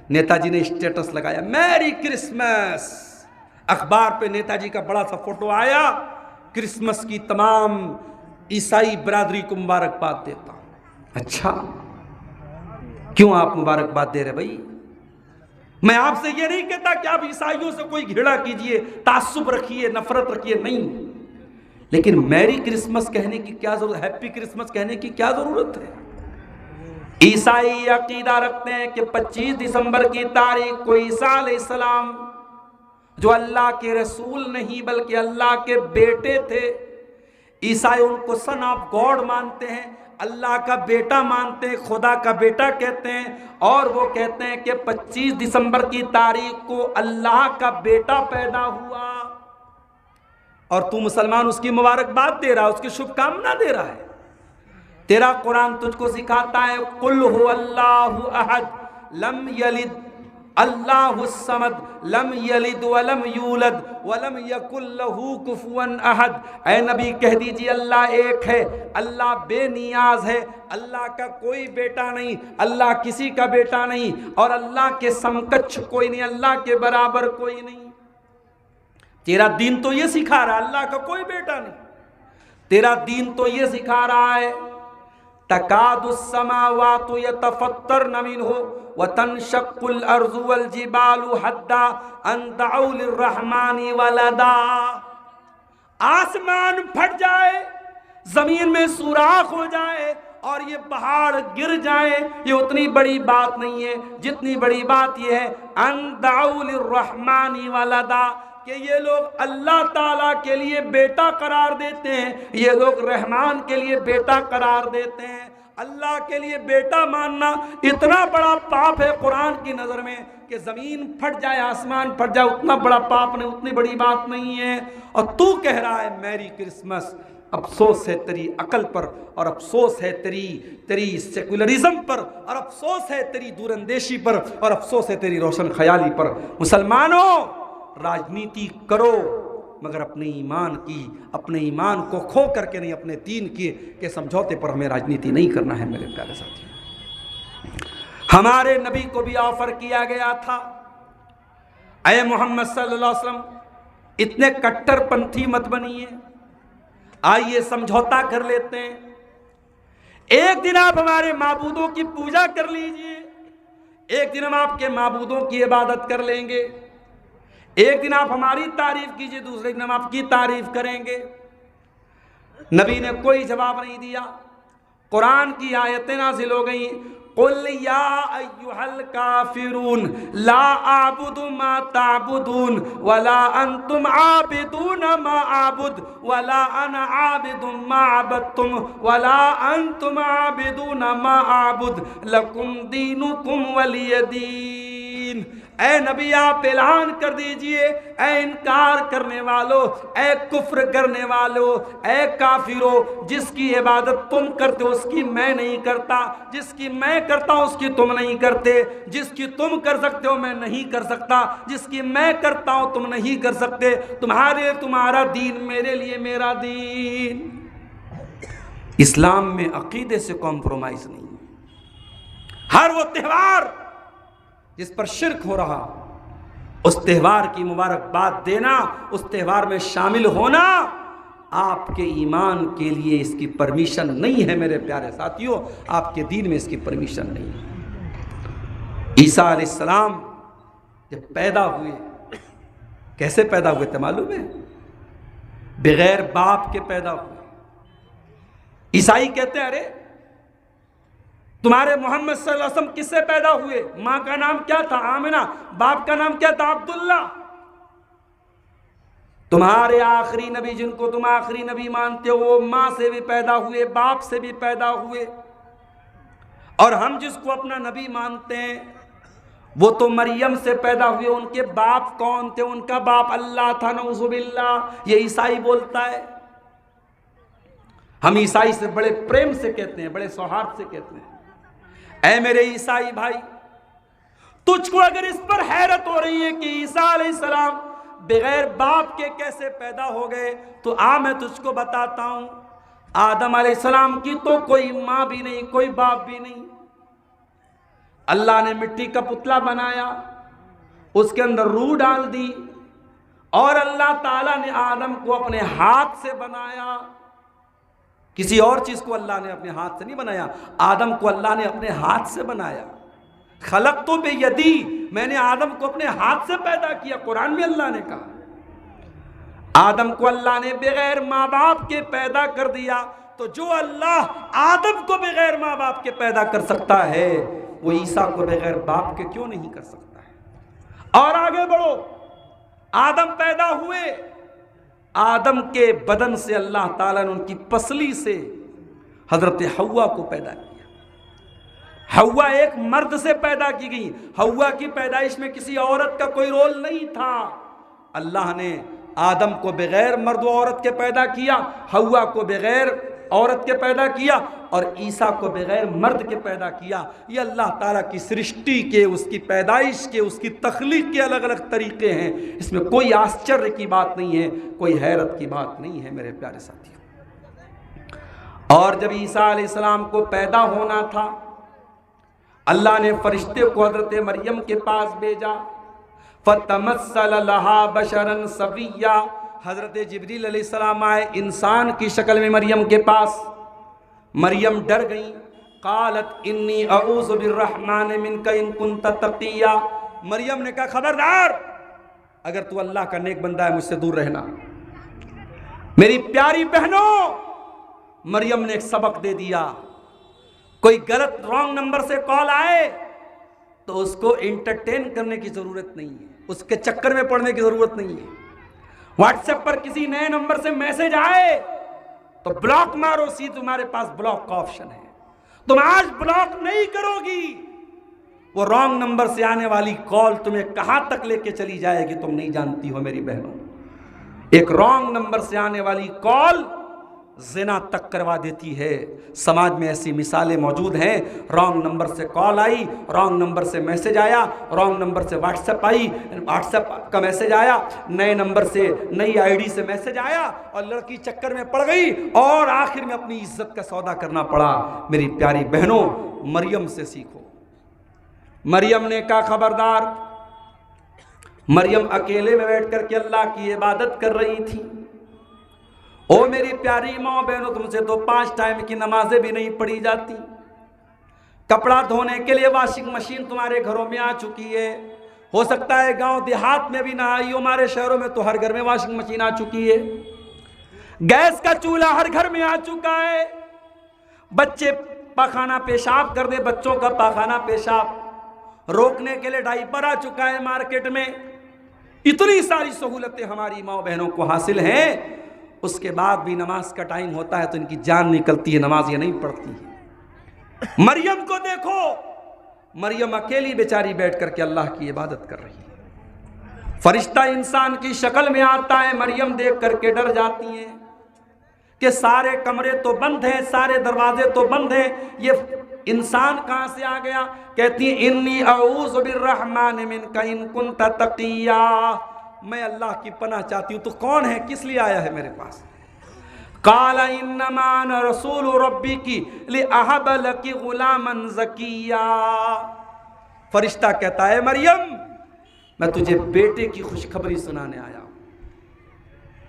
नेताजी ने स्टेटस लगाया, मैरी क्रिसमस। अखबार पे नेताजी का बड़ा सा फोटो आया, क्रिसमस की तमाम ईसाई बरादरी को मुबारकबाद देता हूं। अच्छा, क्यों आप मुबारकबाद दे रहे भाई? मैं आपसे ये नहीं कहता कि आप ईसाइयों से कोई घृणा कीजिए, तासुब रखिए, नफरत रखिए, नहीं, लेकिन मैरी क्रिसमस कहने की क्या जरूरत, हैप्पी क्रिसमस कहने की क्या जरूरत है? ईसाई अकीदा रखते हैं कि 25 दिसंबर की तारीख को ईसा अलैहिस्सलाम, जो अल्लाह के रसूल नहीं बल्कि अल्लाह के बेटे थे, ईसाई उनको सन ऑफ गॉड मानते हैं, अल्लाह का बेटा मानते हैं, खुदा का बेटा कहते हैं। और वो कहते हैं कि 25 दिसंबर की तारीख को अल्लाह का बेटा पैदा हुआ, और तू मुसलमान उसकी मुबारकबाद दे रहा है, उसकी शुभकामना दे रहा है। तेरा कुरान तुझको सिखाता है, कुल हु अल्लाहु अहद लम यलिद अल्लाहुस समद लम यलिद वलम यूलद वलम यकुल लहू कुफुवन अहद। ऐ नबी कह दीजिए अल्लाह एक है, अल्लाह बेनियाज है, अल्लाह का कोई बेटा नहीं, अल्लाह किसी का बेटा नहीं, और अल्लाह के समकक्ष कोई नहीं, अल्लाह के बराबर कोई नहीं। तेरा दीन तो ये सिखा रहा है अल्लाह का कोई बेटा नहीं। तेरा दीन तो ये सिखा रहा है, तकादुस समावातु यतफत्तरन मिन्हु व तनशक्कुल अर्ज़ु वल जिबालु हद्दा अन दअउ लिर्रहमानी वलदा। आसमान फट जाए, जमीन में सुराख हो जाए और ये पहाड़ गिर जाए, ये उतनी बड़ी बात नहीं है जितनी बड़ी बात ये है अन दअउ लिर्रहमानी वलदा, कि ये लोग अल्लाह ताला के लिए बेटा करार देते हैं, ये लोग रहमान के लिए बेटा करार देते हैं। अल्लाह के लिए बेटा मानना इतना बड़ा पाप है कुरान की नज़र में कि ज़मीन फट जाए, आसमान फट जाए, उतना बड़ा पाप नहीं, उतनी बड़ी बात नहीं है। और तू कह रहा है मैरी क्रिसमस। अफसोस है तेरी अकल पर, और अफसोस है तेरी सेकुलरिज्म पर, और अफसोस है तेरी दूरंदेशी पर, और अफसोस है तेरी रोशन ख्याली पर। मुसलमानों, राजनीति करो मगर अपने ईमान को खो करके नहीं, अपने दीन के समझौते पर हमें राजनीति नहीं करना है मेरे प्यारे साथी। हमारे नबी को भी ऑफर किया गया था, अय मोहम्मद सल्लल्लाहु अलैहि वसल्लम इतने कट्टरपंथी मत बनिए, आइए समझौता कर लेते हैं। एक दिन आप हमारे माबूदों की पूजा कर लीजिए, एक दिन हम आपके माबूदों की इबादत कर लेंगे, एक दिन आप हमारी तारीफ कीजिए, दूसरे दिन हम आपकी तारीफ करेंगे। नबी ने कोई जवाब नहीं दिया। कुरान की आयतें नाज़िल हो गई, कुल या अय्युहल काफिरून ला आबुदु मा ताबुदून वला अंतुम आबिदून मा आबुद वला अना आबिदुम मा अबदतुम वला अंतुम आबिदून मा आबुद लकुम दीनुकुम वलिय दीन। ऐ नबी आप ऐलान कर दीजिए, ऐ इनकार करने वालों, ऐ कुफ्र करने वालों, ऐ काफिरों, जिसकी इबादत तुम करते हो उसकी मैं नहीं करता, जिसकी मैं करता हूं उसकी तुम नहीं करते, जिसकी तुम कर सकते हो मैं नहीं कर सकता, जिसकी मैं करता हूं तुम नहीं कर सकते, तुम्हारा दीन मेरे लिए मेरा दीन। इस्लाम में अकीदे से कॉम्प्रोमाइज नहीं। हर वो त्योहार जिस पर शिर्क हो रहा, उस त्यौहार की मुबारकबाद देना, उस त्यौहार में शामिल होना आपके ईमान के लिए इसकी परमिशन नहीं है मेरे प्यारे साथियों, आपके दीन में इसकी परमिशन नहीं है। ईसा अलैहिस्सलाम जब पैदा हुए, कैसे पैदा हुए थे मालूम है? बगैर बाप के पैदा हुए। ईसाई कहते हैं अरे तुम्हारे मोहम्मद सल्लल्लाहु अलैहि वसल्लम किससे पैदा हुए? माँ का नाम क्या था? आमिना। बाप का नाम क्या था? अब्दुल्ला। तुम्हारे आखिरी नबी जिनको तुम आखिरी नबी मानते हो वो माँ से भी पैदा हुए, बाप से भी पैदा हुए, और हम जिसको अपना नबी मानते हैं वो तो मरियम से पैदा हुए। उनके बाप कौन थे? उनका बाप अल्लाह था, नऊजुबिल्लाह। ये ईसाई बोलता है। हम ईसाई से बड़े प्रेम से कहते हैं, बड़े सौहार्द से कहते हैं, ऐ मेरे ईसाई भाई, तुझको अगर इस पर हैरत हो रही है कि ईसा अलैहिस्सलाम बगैर बाप के कैसे पैदा हो गए, तो आ मैं तुझको बताता हूं। आदम अलैहिस्सलाम की तो कोई माँ भी नहीं, कोई बाप भी नहीं। अल्लाह ने मिट्टी का पुतला बनाया, उसके अंदर रूह डाल दी, और अल्लाह ताला ने आदम को अपने हाथ से बनाया। किसी और चीज को अल्लाह ने अपने हाथ से नहीं बनाया, आदम को अल्लाह ने अपने हाथ से बनाया। खलक तो बेयदी, मैंने आदम को अपने हाथ से पैदा किया, कुरान में अल्लाह ने कहा। आदम को अल्लाह ने बगैर माँ बाप के पैदा कर दिया, तो जो अल्लाह आदम को बगैर माँ बाप के पैदा कर सकता है वो ईसा को बगैर बाप के क्यों नहीं कर सकता है? और आगे बढ़ो, आदम पैदा हुए, आदम के बदन से अल्लाह ताला ने उनकी पसली से हजरत हव्वा को पैदा किया। हव्वा एक मर्द से पैदा की गई। हव्वा की पैदाइश में किसी औरत का कोई रोल नहीं था। अल्लाह ने आदम को बगैर मर्द व औरत के पैदा किया, हव्वा को बगैर औरत के पैदा किया, और ईसा को बगैर मर्द के पैदा किया। ये अल्लाह ताला की सृष्टि के, उसकी पैदाइश के, उसकी तख्लीक के अलग अलग तरीके हैं। इसमें कोई आश्चर्य की बात नहीं है, कोई हैरत की बात नहीं है मेरे प्यारे साथियों। और जब ईसा अलैहिस्सलाम को पैदा होना था, अल्लाह ने फरिश्ते को हजरत मरियम के पास भेजा। फतमस्सल लहा बशरन सविय्या, हजरत जिब्रील अलैहिस्सलाम आए इंसान की शक्ल में मरियम के पास। मरियम डर गई। कालत इन्नी अऊज़ु बिर्रहमान मिनका इन कुंत तक़िया। मरियम ने कहा खबरदार, अगर तू अल्लाह का नेक बंदा है मुझसे दूर रहना। मेरी प्यारी बहनों, मरियम ने एक सबक दे दिया। कोई गलत रॉन्ग नंबर से कॉल आए तो उसको एंटरटेन करने की जरूरत नहीं है, उसके चक्कर में पड़ने की जरूरत नहीं है। व्हाट्सएप पर किसी नए नंबर से मैसेज आए तो ब्लॉक मारो, सी तुम्हारे पास ब्लॉक का ऑप्शन है। तुम आज ब्लॉक नहीं करोगी, वो रॉन्ग नंबर से आने वाली कॉल तुम्हें कहां तक लेके चली जाएगी तुम नहीं जानती हो मेरी बहनों। एक रॉन्ग नंबर से आने वाली कॉल ज़िना तक करवा देती है। समाज में ऐसी मिसालें मौजूद हैं। रॉन्ग नंबर से कॉल आई, रॉन्ग नंबर से मैसेज आया, रॉन्ग नंबर से व्हाट्सएप आई, व्हाट्सएप का मैसेज आया, नए नंबर से नई आईडी से मैसेज आया और लड़की चक्कर में पड़ गई और आखिर में अपनी इज्जत का सौदा करना पड़ा। मेरी प्यारी बहनों, मरियम से सीखो। मरियम ने कहा खबरदार। मरियम अकेले में बैठ कर के अल्लाह की इबादत कर रही थी। ओ मेरी प्यारी माँ बहनों, तुमसे तो 5 टाइम की नमाजें भी नहीं पढ़ी जाती। कपड़ा धोने के लिए वॉशिंग मशीन तुम्हारे घरों में आ चुकी है। हो सकता है गांव देहात में भी ना आई हो, हमारे शहरों में तो हर घर में वॉशिंग मशीन आ चुकी है। गैस का चूल्हा हर घर में आ चुका है। बच्चे पाखाना पेशाब कर दे, बच्चों का पाखाना पेशाब रोकने के लिए डायपर आ चुका है मार्केट में। इतनी सारी सहूलतें हमारी माँ बहनों को हासिल हैं, उसके बाद भी नमाज का टाइम होता है तो इनकी जान निकलती है, नमाज ये नहीं पढ़ती है। मरियम को देखो, मरियम अकेली बेचारी बैठ करके अल्लाह की इबादत कर रही है। फरिश्ता इंसान की शक्ल में आता है, मरियम देख करके डर जाती हैं कि सारे कमरे तो बंद हैं, सारे दरवाजे तो बंद हैं, ये इंसान कहां से आ गया। कहती है इन्नी अऊज़ु बिर्रहमान मिनका इन कुंत तक़िया, मैं अल्लाह की पनाह चाहती हूँ, तो कौन है, किस लिए आया है मेरे पास। काला इन्नमा अना रसूल रब्बिकी लिअहब लकी गुलामन ज़किया। फरिश्ता कहता है मरियम, मैं तुझे बेटे की खुशखबरी सुनाने आया हूं।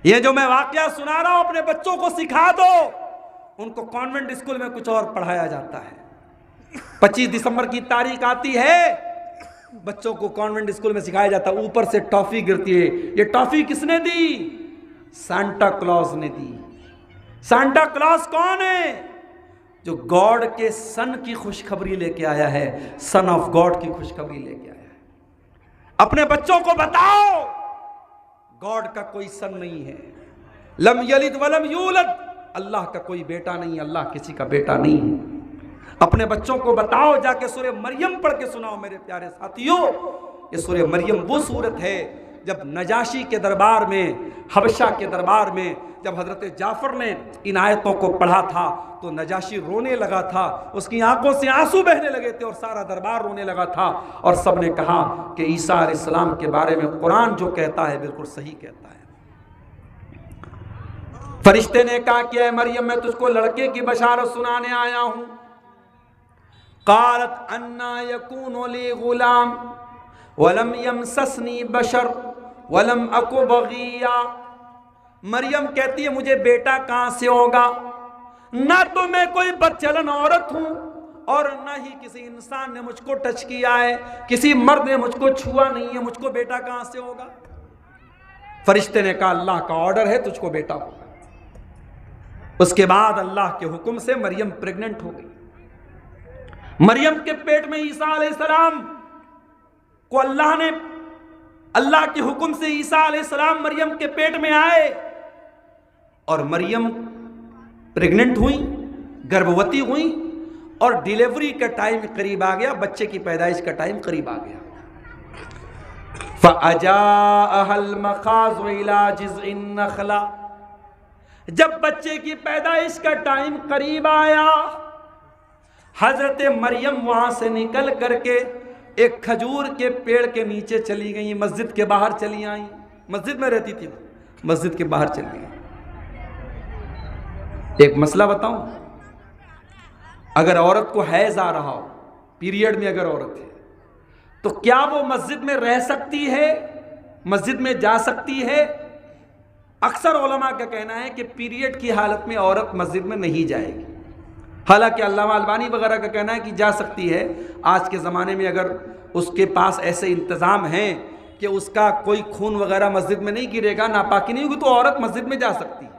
ये जो मैं वाकया सुना रहा हूं अपने बच्चों को सिखा दो। उनको कॉन्वेंट स्कूल में कुछ और पढ़ाया जाता है। 25 दिसंबर की तारीख आती है, बच्चों को कॉन्वेंट स्कूल में सिखाया जाता है, ऊपर से टॉफी गिरती है। ये टॉफी किसने दी? सांता क्लॉज ने दी। सांता क्लॉज कौन है? जो गॉड के सन की खुशखबरी लेके आया है, सन ऑफ गॉड की खुशखबरी लेके आया है। अपने बच्चों को बताओ गॉड का कोई सन नहीं है। लम यलिद वलम यूलद, अल्लाह का कोई बेटा नहीं, अल्लाह किसी का बेटा नहीं है। अपने बच्चों को बताओ, जाके सूरह मरियम पढ़ के सुनाओ मेरे प्यारे साथियों। ये सूरह मरियम वो सूरत है जब नजाशी के दरबार में, हबशा के दरबार में, जब हजरत जाफर ने इन आयतों को पढ़ा था तो नजाशी रोने लगा था, उसकी आंखों से आंसू बहने लगे थे और सारा दरबार रोने लगा था। और सब ने कहा कि ईसा अलैहिस्सलाम के बारे में कुरान जो कहता है बिल्कुल सही कहता है। फरिश्ते ने कहा कि मरियम, मैं तुझको लड़के की बशारत सुनाने आया हूं। क़ालत अन्ना यकूनु ली गुलाम वलम यमससनी बशर वलम अकु बगिया। मरियम कहती है मुझे बेटा कहां से होगा, ना तो मैं कोई बदचलन औरत हूं और ना ही किसी इंसान ने मुझको टच किया है, किसी मर्द ने मुझको छुआ नहीं है, मुझको बेटा कहां से होगा। फरिश्ते ने कहा अल्लाह का ऑर्डर है, तुझको बेटा होगा। उसके बाद अल्लाह के हुक्म से मरियम प्रेग्नेंट हो गई। मरियम के पेट में ईसा अलैहिस्सलाम को अल्लाह के हुक्म से ईसा अलैहिस्सलाम मरियम के पेट में आए और मरियम प्रेग्नेंट हुई, गर्भवती हुई और डिलीवरी का टाइम करीब आ गया, बच्चे की पैदाइश का टाइम करीब आ गया। फ़अजाअहल मख़ाज़ु इला जिज़इन नख़ला, जब बच्चे की पैदाइश का टाइम करीब आया, हजरत मरियम वहां से निकल करके एक खजूर के पेड़ के नीचे चली गई, मस्जिद के बाहर चली आई। मस्जिद में रहती थी, मस्जिद के बाहर चली गई। एक मसला बताऊं, अगर औरत को हैज आ रहा हो, पीरियड में अगर औरत है, तो क्या वो मस्जिद में रह सकती है, मस्जिद में जा सकती है? अक्सर उलमा का कहना है कि पीरियड की हालत में औरत मस्जिद में नहीं जाएगी। हालांकि अल्लामा अलबानी वगैरह का कहना है कि जा सकती है। आज के ज़माने में अगर उसके पास ऐसे इंतज़ाम हैं कि उसका कोई खून वगैरह मस्जिद में नहीं गिरेगा, नापाकी नहीं होगी, तो औरत मस्जिद में जा सकती है।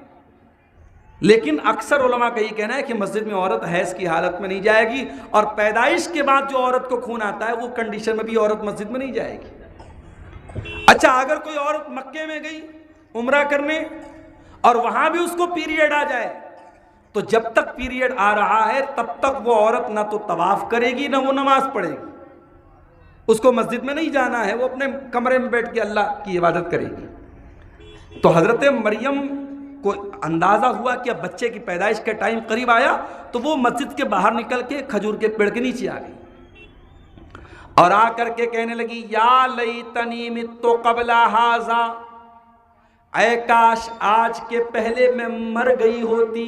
लेकिन अक्सर उलमा का ये कहना है कि मस्जिद में औरत हैज़ की हालत में नहीं जाएगी, और पैदाइश के बाद जो औरत को खून आता है वो कंडीशन में भी औरत मस्जिद में नहीं जाएगी। अच्छा, अगर कोई औरत मक्के में गई उम्रा करने और वहां भी उसको पीरियड आ जाए, तो जब तक पीरियड आ रहा है तब तक वो औरत ना तो तवाफ करेगी ना वो नमाज पढ़ेगी, उसको मस्जिद में नहीं जाना है, वो अपने कमरे में बैठ के अल्लाह की इबादत करेगी। तो हजरत मरियम को अंदाज़ा हुआ कि अब बच्चे की पैदाइश का टाइम करीब आया, तो वो मस्जिद के बाहर निकल के खजूर के पेड़ के नीचे आ गई और आकर के कहने लगी, या लैतनी मित्तु क़ब्ला हाज़ा, ऐ काश आज के पहले मैं मर गई होती,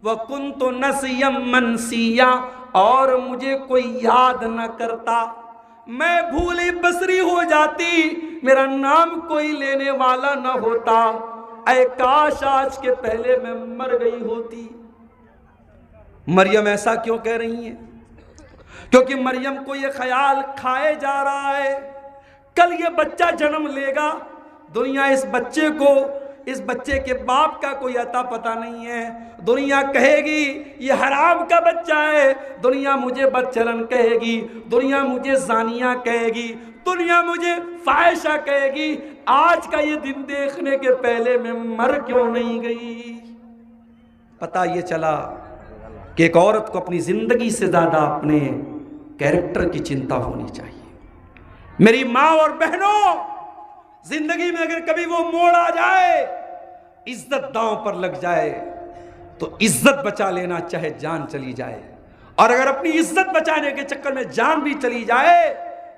व कुन्तु नसियम मनसिया, और मुझे कोई याद न करता, मैं भूली बसरी हो जाती, मेरा नाम कोई लेने वाला न होता, ऐ काश आज के पहले मैं मर गई होती। मरियम ऐसा क्यों कह रही है? क्योंकि मरियम को ये ख्याल खाए जा रहा है, कल ये बच्चा जन्म लेगा, दुनिया इस बच्चे के बाप का कोई अता पता नहीं है, दुनिया कहेगी ये हराम का बच्चा है, दुनिया मुझे बदचलन कहेगी, दुनिया मुझे जानिया कहेगी, दुनिया मुझे फाहिशा कहेगी। आज का ये दिन देखने के पहले मैं मर क्यों नहीं गई? पता ये चला कि एक औरत को अपनी जिंदगी से ज्यादा अपने कैरेक्टर की चिंता होनी चाहिए। मेरी माँ और बहनों, जिंदगी में अगर कभी वो मोड़ आ जाए, इज्जत दांव पर लग जाए, तो इज्जत बचा लेना चाहे जान चली जाए, और अगर अपनी इज्जत बचाने के चक्कर में जान भी चली जाए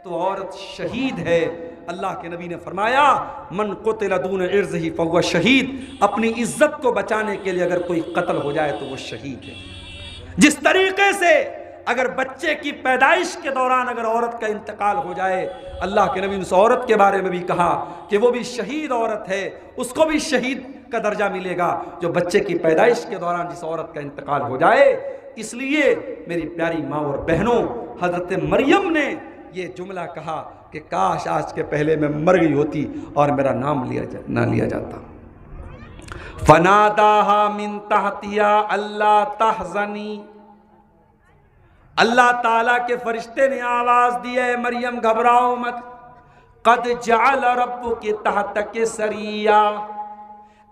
तो औरत शहीद है। अल्लाह के नबी ने फरमाया, मन कुतिला दून इर्ज़िही फहुव शहीद, अपनी इज्जत को बचाने के लिए अगर कोई कत्ल हो जाए तो वो शहीद है। जिस तरीके से अगर बच्चे की पैदाइश के दौरान अगर औरत का इंतकाल हो जाए, अल्लाह के नबी ने उस औरत के बारे में भी कहा कि वो भी शहीद औरत है, उसको भी शहीद का दर्जा मिलेगा जो बच्चे की पैदाइश के दौरान जिस औरत का इंतकाल हो जाए। इसलिए मेरी प्यारी माँ और बहनों, हजरत मरियम ने ये जुमला कहा कि काश आज के पहले मैं मर गई होती और मेरा नाम ना लिया जाता। फनादाहा मिन तहतिया अल्लाह तहज़नी, अल्लाह ताला के फरिश्ते ने आवाज दी है, मरियम घबराओ मत, कद जअल रब्बुकी तहतकी सरिया,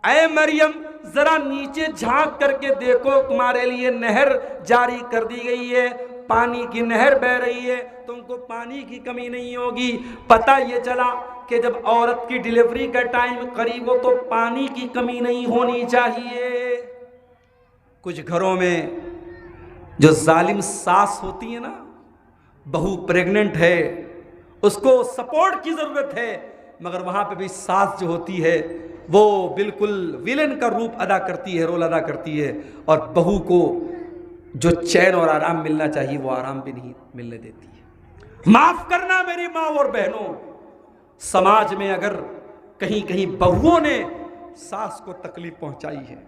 ऐ मरियम जरा नीचे झांक करके देखो, तुम्हारे लिए नहर जारी कर दी गई है, पानी की नहर बह रही है, तुमको पानी की कमी नहीं होगी। पता ये चला कि जब औरत की डिलीवरी का टाइम करीब हो तो पानी की कमी नहीं होनी चाहिए। कुछ घरों में जो जालिम सास होती है ना, बहू प्रेग्नेंट है, उसको सपोर्ट की ज़रूरत है, मगर वहाँ पे भी सास जो होती है वो बिल्कुल विलेन का रूप अदा करती है, रोल अदा करती है, और बहू को जो चैन और आराम मिलना चाहिए वो आराम भी नहीं मिलने देती है। माफ़ करना मेरी माँ और बहनों, समाज में अगर कहीं कहीं बहुओं ने सास को तकलीफ पहुँचाई है,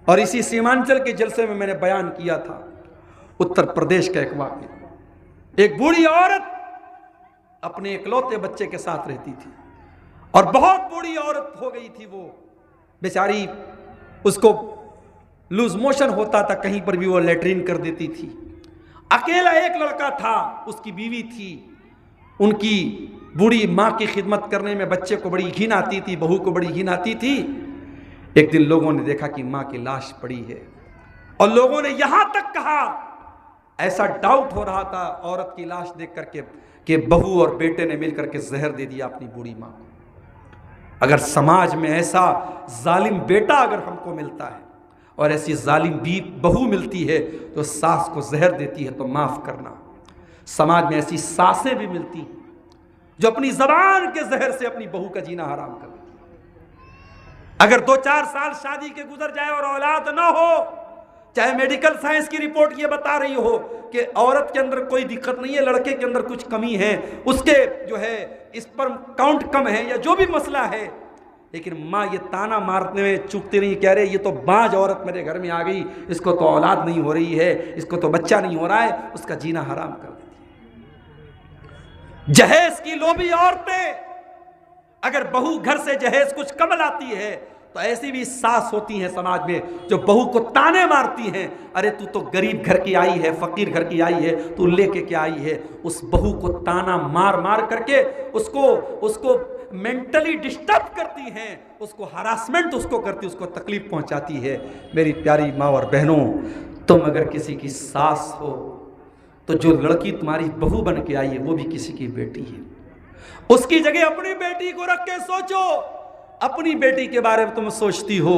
और इसी सीमांचल के जलसे में मैंने बयान किया था उत्तर प्रदेश का एक वाक़या। एक बूढ़ी औरत अपने इकलौते बच्चे के साथ रहती थी, और बहुत बूढ़ी औरत हो गई थी वो बेचारी, उसको लूज मोशन होता था, कहीं पर भी वो लेटरिन कर देती थी। अकेला एक लड़का था, उसकी बीवी थी। उनकी बूढ़ी माँ की खिदमत करने में बच्चे को बड़ी घिन आती थी, बहू को बड़ी घिन आती थी। एक दिन लोगों ने देखा कि माँ की लाश पड़ी है, और लोगों ने यहां तक कहा, ऐसा डाउट हो रहा था औरत की लाश देख करके कि बहू और बेटे ने मिलकर के जहर दे दिया अपनी बूढ़ी माँ को। अगर समाज में ऐसा जालिम बेटा अगर हमको मिलता है और ऐसी जालिम बहू मिलती है तो सास को जहर देती है, तो माफ़ करना। समाज में ऐसी सासें भी मिलती हैं जो अपनी जबान के जहर से अपनी बहू का जीना हराम कर देती है। अगर 2-4 साल शादी के गुजर जाए और औलाद ना हो, चाहे मेडिकल साइंस की रिपोर्ट ये बता रही हो कि औरत के अंदर कोई दिक्कत नहीं है, लड़के के अंदर कुछ कमी है, उसके जो है स्पर्म काउंट कम है, या जो भी मसला है, लेकिन माँ ये ताना मारने में चूकती नहीं, कह रहे ये तो बांझ औरत मेरे घर में आ गई, इसको तो औलाद नहीं हो रही है, इसको तो बच्चा नहीं हो रहा है, उसका जीना हराम कर देती है। जहेज की लोभी औरतें, अगर बहू घर से जहेज कुछ कम लाती है तो ऐसी भी सास होती हैं समाज में जो बहू को ताने मारती हैं, अरे तू तो गरीब घर की आई है, फकीर घर की आई है, तू लेके क्या आई है। उस बहू को ताना मार मार करके उसको मेंटली डिस्टर्ब करती हैं, उसको हरासमेंट उसको करती, उसको तकलीफ पहुंचाती है। मेरी प्यारी माँ और बहनों, तुम अगर किसी की सास हो तो जो लड़की तुम्हारी बहू बन के आई है वो भी किसी की बेटी है। उसकी जगह अपनी बेटी को रख के सोचो, अपनी बेटी के बारे में तुम सोचती हो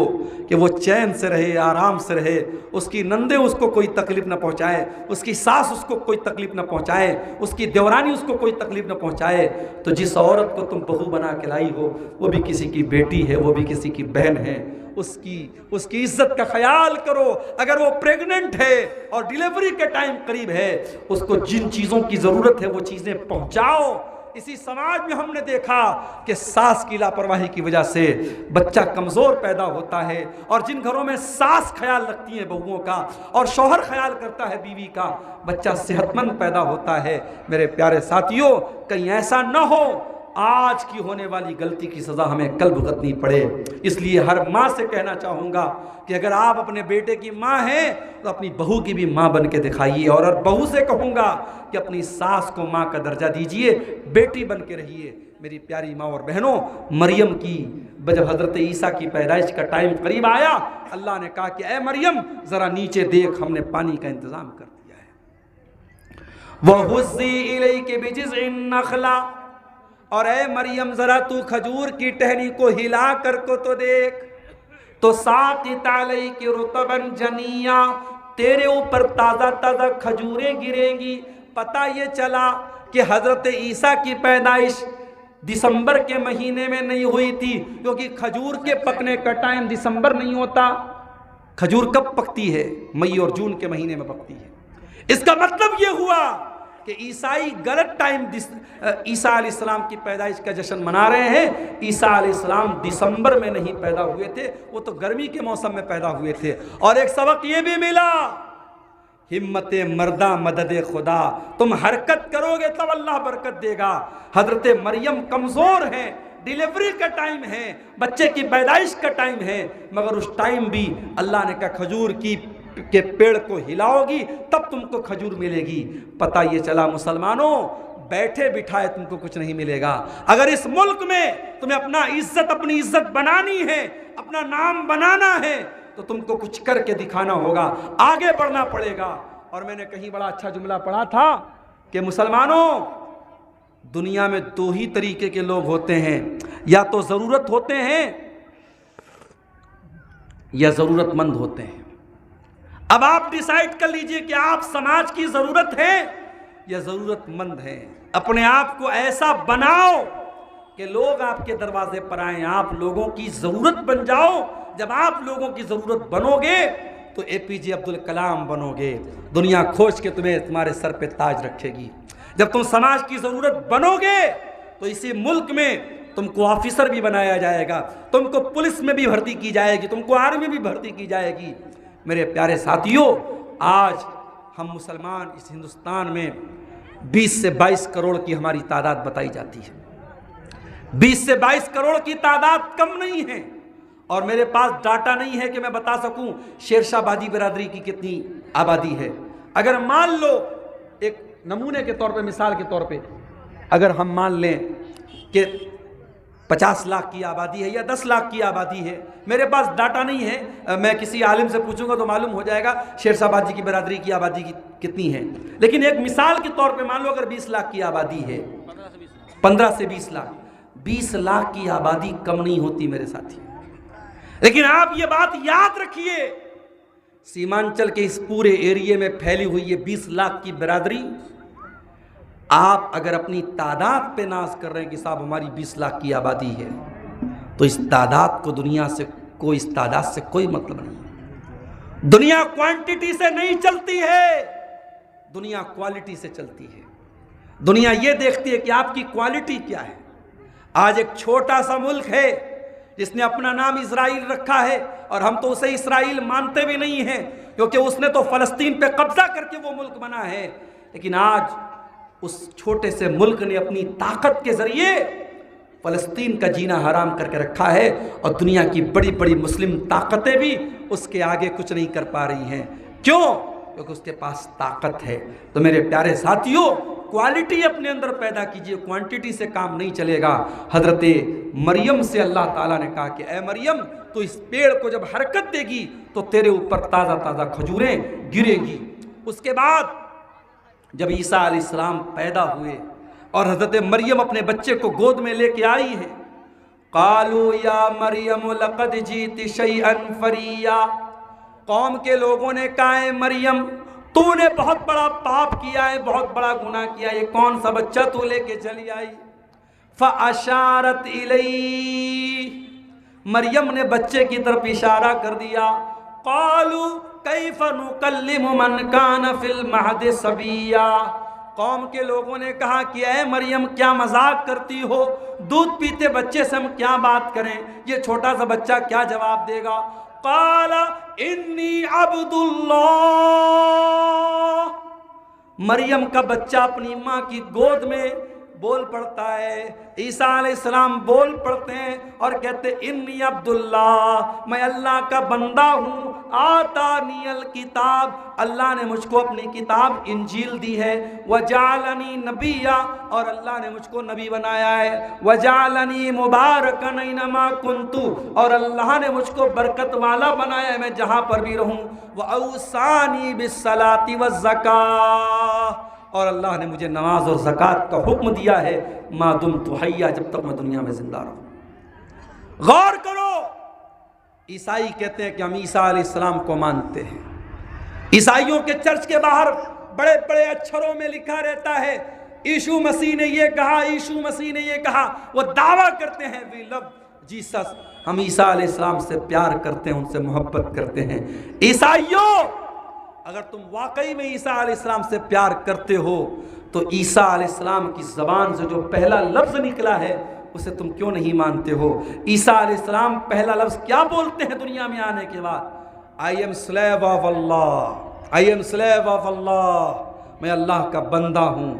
कि वो चैन से रहे, आराम से रहे, उसकी नंदे उसको कोई तकलीफ न पहुंचाए, उसकी सास उसको कोई तकलीफ न पहुंचाए, उसकी देवरानी उसको कोई तकलीफ न पहुंचाए, तो जिस औरत को तुम बहू बना के लाई हो वो भी किसी की बेटी है, वो भी किसी की बहन है, उसकी इज्जत का ख्याल करो। अगर वो प्रेग्नेंट है और डिलीवरी के टाइम करीब है, उसको जिन चीज़ों की ज़रूरत है वो चीज़ें पहुंचाओ। इसी समाज में हमने देखा कि सास की लापरवाही की वजह से बच्चा कमज़ोर पैदा होता है, और जिन घरों में सास ख्याल रखती है बहुओं का और शौहर ख्याल करता है बीवी का, बच्चा सेहतमंद पैदा होता है। मेरे प्यारे साथियों, कहीं ऐसा न हो आज की होने वाली गलती की सज़ा हमें कल भुगतनी पड़े। इसलिए हर माँ से कहना चाहूँगा कि अगर आप अपने बेटे की माँ हैं तो अपनी बहू की भी माँ बन के दिखाइए, और बहू से कहूँगा कि अपनी सास को माँ का दर्जा दीजिए, बेटी बन के रहिए। मेरी प्यारी माँ और बहनों, मरियम की जब हज़रत ईसा की पैदाइश का टाइम करीब आया, अल्लाह ने कहा कि ए मरियम ज़रा नीचे देख, हमने पानी का इंतज़ाम कर दिया है। वहुज़्ज़ी इलैकी बिजिज़्इन नख़ला, और ए मरियम ज़रा तू खजूर की टहनी को हिला कर को तो देख, तो साक़ित अलैकी रुतबन जनिया, तेरे ऊपर ताज़ा ताज़ा खजूरें गिरेंगी। पता ये चला कि हज़रत ईसा की पैदाइश दिसंबर के महीने में नहीं हुई थी, क्योंकि खजूर के पकने का टाइम दिसंबर नहीं होता। खजूर कब पकती है? मई और जून के महीने में पकती है। इसका मतलब ये हुआ कि ईसाई गलत टाइम ईसा अलैहिस्सलाम की पैदाइश का जश्न मना रहे हैं। ईसा अलैहिस्सलाम दिसंबर में नहीं पैदा हुए थे, वो तो गर्मी के मौसम में पैदा हुए थे। और एक सबक ये भी मिला, हिम्मत मर्दा मदद खुदा, तुम हरकत करोगे तब अल्लाह बरकत देगा। हजरत मरियम कमज़ोर हैं, डिलीवरी का टाइम है, बच्चे की पैदाइश का टाइम है, मगर उस टाइम भी अल्लाह ने कहा खजूर के पेड़ को हिलाओगी तब तुमको खजूर मिलेगी। पता ये चला मुसलमानों, बैठे बिठाए तुमको कुछ नहीं मिलेगा। अगर इस मुल्क में तुम्हें अपनी इज्जत बनानी है, अपना नाम बनाना है, तो तुमको कुछ करके दिखाना होगा, आगे बढ़ना पड़ेगा। और मैंने कहीं बड़ा अच्छा जुमला पढ़ा था कि मुसलमानों, दुनिया में दो ही तरीके के लोग होते हैं, या तो ज़रूरत होते हैं या ज़रूरतमंद होते हैं। अब आप डिसाइड कर लीजिए कि आप समाज की ज़रूरत है या ज़रूरतमंद है। अपने आप को ऐसा बनाओ कि लोग आपके दरवाजे पर आएं, आप लोगों की ज़रूरत बन जाओ। जब आप लोगों की ज़रूरत बनोगे तो APJ अब्दुल कलाम बनोगे, दुनिया खोज के तुम्हारे सर पे ताज रखेगी। जब तुम समाज की ज़रूरत बनोगे तो इसी मुल्क में तुमको ऑफिसर भी बनाया जाएगा, तुमको पुलिस में भी भर्ती की जाएगी, तुमको आर्मी में भी भर्ती की जाएगी। मेरे प्यारे साथियों, आज हम मुसलमान इस हिंदुस्तान में 20 से 22 करोड़ की हमारी तादाद बताई जाती है। 20 से 22 करोड़ की तादाद कम नहीं है, और मेरे पास डाटा नहीं है कि मैं बता सकूं शेरशाहबादी बिरादरी की कितनी आबादी है। अगर मान लो, एक नमूने के तौर पे, मिसाल के तौर पे, अगर हम मान लें कि 50 लाख की आबादी है या 10 लाख की आबादी है, मेरे पास डाटा नहीं है, मैं किसी आलिम से पूछूंगा तो मालूम हो जाएगा शेरशाहबादी की बिरादरी की आबादी कितनी है। लेकिन एक मिसाल के तौर पे मान लो अगर 20 लाख की आबादी है, 15 से 20 लाख, 20 लाख की आबादी कम नहीं होती मेरे साथी। लेकिन आप ये बात याद रखिए, सीमांचल के इस पूरे एरिया में फैली हुई ये 20 लाख की बिरादरी, आप अगर अपनी तादाद पे नाज कर रहे हैं कि साहब हमारी 20 लाख की आबादी है, तो इस तादाद को इस तादाद से कोई मतलब नहीं। दुनिया क्वांटिटी से नहीं चलती है, दुनिया क्वालिटी से चलती है। दुनिया ये देखती है कि आपकी क्वालिटी क्या है। आज एक छोटा सा मुल्क है जिसने अपना नाम इजराइल रखा है, और हम तो उसे इजराइल मानते भी नहीं हैं, क्योंकि उसने तो फलस्तीन पे कब्जा करके वो मुल्क बना है। लेकिन आज उस छोटे से मुल्क ने अपनी ताकत के जरिए फलस्तीन का जीना हराम करके रखा है, और दुनिया की बड़ी बड़ी मुस्लिम ताकतें भी उसके आगे कुछ नहीं कर पा रही हैं। क्यों? क्योंकि उसके पास ताकत है। तो मेरे प्यारे साथियों, क्वालिटी अपने अंदर पैदा कीजिए, क्वांटिटी से काम नहीं चलेगा। हजरत मरियम से अल्लाह ताला ने कहा कि ए मरियम, तो इस पेड़ को जब हरकत देगी तो तेरे ऊपर ताज़ा ताज़ा खजूरें गिरेगी। उसके बाद जब ईसा अलैहिस्सलाम पैदा हुए और हजरत मरियम अपने बच्चे को गोद में लेके आई है, कालू या मरियम लक़द जीति शैअन फरिया। कौम के लोगों ने कहा है मरियम तूने बहुत बड़ा पाप किया है, बहुत बड़ा गुनाह किया है, ये कौन सा बच्चा तू लेके चली आई। फ़अशारत इलैहि, मरियम ने बच्चे की तरफ इशारा कर दिया। क़ालू कैफ़ नुकल्लिमु मन कान फ़िल महद सबिया। कौम के लोगों ने कहा कि ऐ मरियम क्या मजाक करती हो, दूध पीते बच्चे से हम क्या बात करें, ये छोटा सा बच्चा क्या जवाब देगा। क़ाला इन्नी अब्दुल्लाह, मरियम का बच्चा अपनी माँ की गोद में बोल पड़ता है। ईसा अलैहिस्सलाम बोल पड़ते हैं और कहते इन्नी अब्दुल्लाह, मैं अल्लाह का बंदा हूँ। आतानियल किताब, अल्लाह ने मुझको अपनी किताब इंजील दी है। वजालनी नबिया, और अल्लाह ने मुझको नबी बनाया है। वजालनी मुबारकन ऐनमा कुन्तु, और अल्लाह ने मुझको बरकत वाला बनाया है मैं जहाँ पर भी रहूँ। वऔसानी बिस्सलाति वज़्ज़काह, और अल्लाह ने मुझे नमाज और ज़कात का हुक्म दिया है मादुम तो हय्या, जब तक मैं दुनिया में जिंदा रहूं। गौर करो, ईसाई कहते हैं कि हम ईसा अलैहिस्सलाम को मानते हैं। ईसाइयों के चर्च के बाहर बड़े बड़े अक्षरों में लिखा रहता है यीशु मसीह ने ये कहा, यीशु मसीह ने ये कहा। वो दावा करते हैं वी लव जीसस, हम ईसा अलैहिस्सलाम से प्यार करते हैं, उनसे मोहब्बत करते हैं। ईसाइयों, अगर तुम वाकई में ईसा अलैहिस्सलाम से प्यार करते हो तो ईसा अलैहिस्सलाम की ज़बान से जो पहला लफ्ज़ निकला है उसे तुम क्यों नहीं मानते हो। ईसा अलैहिस्सलाम पहला लफ्ज़ क्या बोलते हैं दुनिया में आने के बाद? I am slave of Allah, I am slave of Allah, मैं अल्लाह का बंदा हूँ।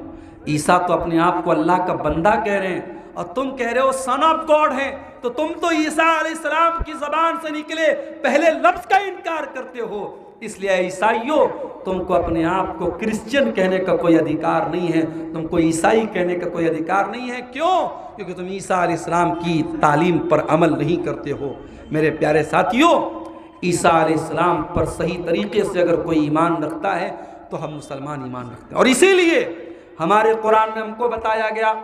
ईसा तो अपने आप को अल्लाह का बंदा कह रहे हैं और तुम कह रहे हो सन ऑफ गॉड है। तो तुम तो ईसा अलैहिस्सलाम की ज़बान से निकले पहले लफ्ज़ का इनकार करते हो। इसलिए ईसाइयों, तुमको अपने आप को क्रिश्चियन कहने का कोई अधिकार नहीं है, तुमको ईसाई कहने का कोई अधिकार नहीं है। क्यों? क्योंकि तुम ईसा अलैहिस्सलाम की तालीम पर अमल नहीं करते हो। मेरे प्यारे साथियों, ईसा अलैहिस्सलाम पर सही तरीके से अगर कोई ईमान रखता है तो हम मुसलमान ईमान रखते हैं। और इसीलिए हमारे कुरान में हमको बताया गया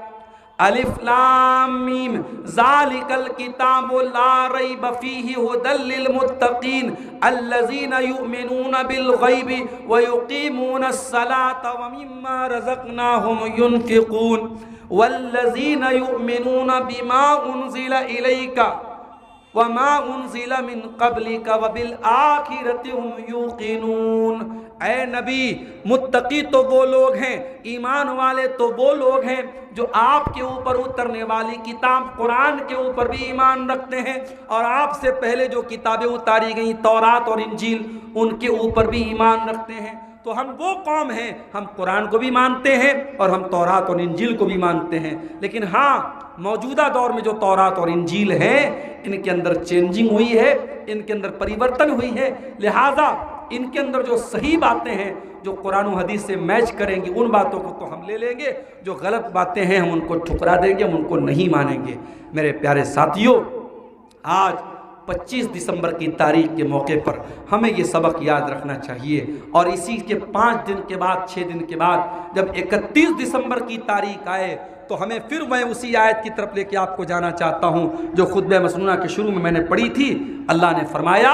अलिफ लाम मीम ज़ालिकल किताबु ला रैब फ़ीहि हुदल लिल मुत्तक़ीन अल्लज़ीना युमिनूना बिल गैबि व युक़ीमूनस सलाता व मिम्मा रज़क़नाहुम युनफ़िक़ून वल्लज़ीना युमिनूना बिमा उन्ज़िला इलैका व मा उन्ज़िला मिन क़ब्लिका व बिल आखिरति हुम युक़िनून। ऐ नबी, मुत्तकी तो वो लोग हैं, ईमान वाले तो वो लोग हैं जो आपके ऊपर उतरने वाली किताब कुरान के ऊपर भी ईमान रखते हैं और आपसे पहले जो किताबें उतारी गई तौरात और इंजील उनके ऊपर भी ईमान रखते हैं। तो हम वो कौम हैं, हम कुरान को भी मानते हैं और हम तौरात और इंजील को भी मानते हैं। लेकिन हाँ, मौजूदा दौर में जो तौरात और इंजील हैं इनके अंदर चेंजिंग हुई है, इनके अंदर परिवर्तन हुई है। लिहाजा इनके अंदर जो सही बातें हैं जो कुरान और हदीस से मैच करेंगी उन बातों को तो हम ले लेंगे, जो गलत बातें हैं हम उनको ठुकरा देंगे, हम उनको नहीं मानेंगे। मेरे प्यारे साथियों, आज 25 दिसंबर की तारीख के मौके पर हमें ये सबक याद रखना चाहिए। और इसी के 5 दिन के बाद, 6 दिन के बाद जब 31 दिसंबर की तारीख आए तो हमें फिर मैं उसी आयत की तरफ लेके आपको जाना चाहता हूँ जो खुतबे मसनूना के शुरू में मैंने पढ़ी थी। अल्लाह ने फरमाया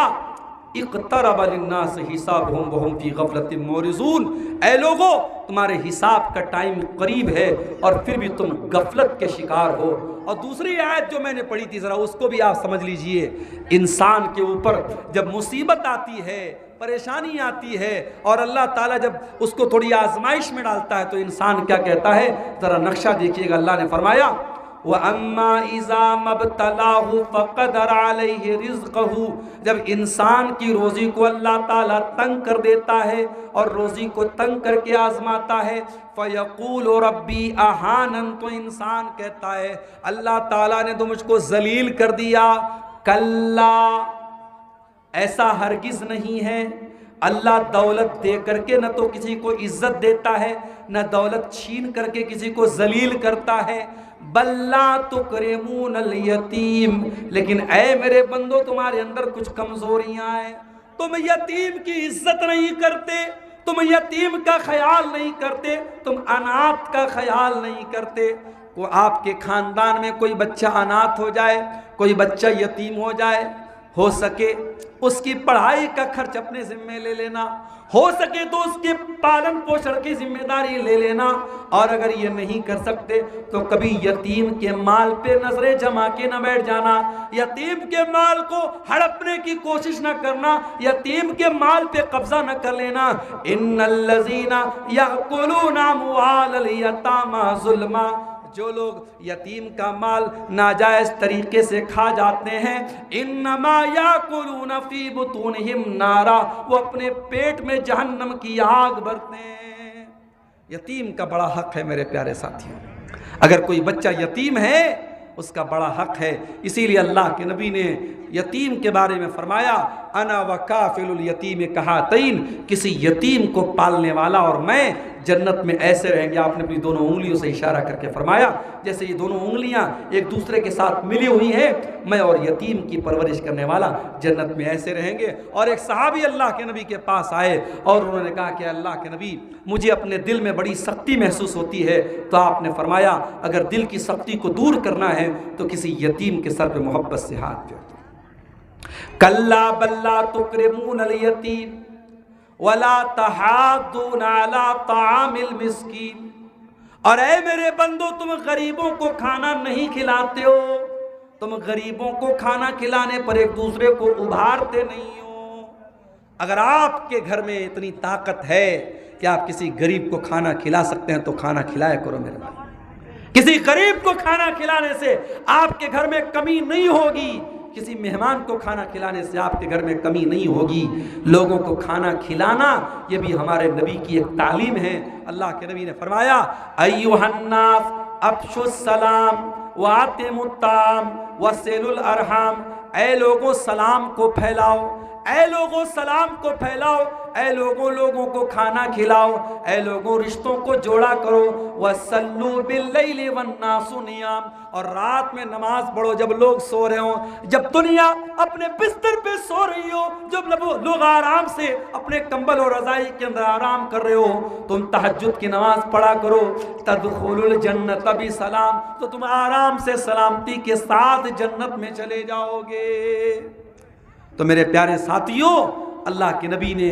इक़्तरब लिन्नास हिसाबुहुम व हुम फ़ी ग़फ़लतिन मुरिज़ून। ऐ लोगो, तुम्हारे हिसाब का टाइम करीब है और फिर भी तुम गफलत के शिकार हो। और दूसरी आयत जो मैंने पढ़ी थी ज़रा उसको भी आप समझ लीजिए। इंसान के ऊपर जब मुसीबत आती है, परेशानी आती है और अल्लाह ताला जब उसको थोड़ी आजमाइश में डालता है तो इंसान क्या कहता है, ज़रा नक्शा देखिएगा। अल्लाह ने फरमाया व अम्मा इज़ा मब्तलाहु फ़क़दर अलैहि रिज़्क़हु, जब इंसान की रोज़ी को अल्लाह ताला तंग कर देता है और रोज़ी को तंग करके आजमाता है, फ़यक़ूलु रब्बी अहानन, तो इंसान कहता है अल्लाह ताला ने तो मुझको ज़लील कर दिया। कल्ला, ऐसा हरगिज़ नहीं है। अल्लाह दौलत दे करके न तो किसी को इज्जत देता है, न दौलत छीन करके किसी को जलील करता है। बल्ला तुकरिमूनल यतीम, लेकिन ऐ मेरे बंदो तुम्हारे अंदर कुछ कमजोरियां हैं। तुम यतीम की इज्जत नहीं करते, तुम यतीम का ख्याल नहीं करते, तुम अनाथ का ख्याल नहीं करते। को आपके खानदान में कोई बच्चा अनाथ हो जाए, कोई बच्चा यतीम हो सके उसकी पढ़ाई का खर्च अपने जिम्मे ले लेना, हो सके तो उसके पालन पोषण की जिम्मेदारी ले लेना। और अगर ये नहीं कर सकते तो कभी यतीम के माल पे नजरें जमा के न बैठ जाना, यतीम के माल को हड़पने की कोशिश न करना, यतीम के माल पे कब्जा न कर लेना। इन्नल्लज़ीना याकुलूना अम्वालल यतामा ज़ुल्मा, जो लोग यतीम का माल नाजायज तरीके से खा जाते हैं, इन्नमा याकुलूना फी बुतूनिहिम नारा, वो अपने पेट में जहन्नम की आग भरते हैं। यतीम का बड़ा हक है मेरे प्यारे साथियों, अगर कोई बच्चा यतीम है उसका बड़ा हक है। इसीलिए अल्लाह के नबी ने यतीम के बारे में फरमाया, अना व काफिलुल यतीम कहातैन, किसी यतीम को पालने वाला और मैं जन्नत में ऐसे रहेंगे। आपने अपनी दोनों उंगलियों से इशारा करके फरमाया जैसे ये दोनों उंगलियां एक दूसरे के साथ मिली हुई हैं, मैं और यतीम की परवरिश करने वाला जन्नत में ऐसे रहेंगे। और एक सहाबी अल्लाह के नबी के पास आए और उन्होंने कहा कि अल्लाह के नबी, मुझे अपने दिल में बड़ी सख्ती महसूस होती है। तो आपने फरमाया अगर दिल की सख्ती को दूर करना है तो किसी यतीम के सर पे मोहब्बत से हाथ फेर दो। कल्ला बल्ला तुकरिमूनल यतीम वला तहाद्दून अला तामिल मिस्कीन, और ऐ मेरे बंदो तुम गरीबों को खाना नहीं खिलाते हो, तुम गरीबों को खाना खिलाने पर एक दूसरे को उभारते नहीं हो। अगर आपके घर में इतनी ताकत है कि आप किसी गरीब को खाना खिला सकते हैं तो खाना खिलाया करो मेरे भाई। किसी गरीब को खाना खिलाने से आपके घर में कमी नहीं होगी, किसी मेहमान को खाना खिलाने से आपके घर में कमी नहीं होगी। लोगों को खाना खिलाना ये भी हमारे नबी की एक तालीम है। अल्लाह के नबी ने फरमाया, अय्युहन्नास अफ्शुस सलाम व आतिमुत ताम व सिलुल अरहम, ऐ लोगों सलाम को फैलाओ, ऐ लोगों सलाम को फैलाओ, ऐ लोगों को खाना खिलाओ, ऐ लोगों रिश्तों को जोड़ा करो। वसल्लू बिल्लैलि वन्नासु नियाम, और रात में नमाज पढ़ो जब लोग सो रहे हो, जब दुनिया अपने बिस्तर पे सो रही हो, जब लोग आराम से अपने कंबल और रजाई के अंदर आराम कर रहे हो, तुम तहज्जुद की नमाज पढ़ा करो। तदखुलुल जन्नत बिसलाम, तो तुम आराम से सलामती के साथ जन्नत में चले जाओगे। तो मेरे प्यारे साथियों, अल्लाह के नबी ने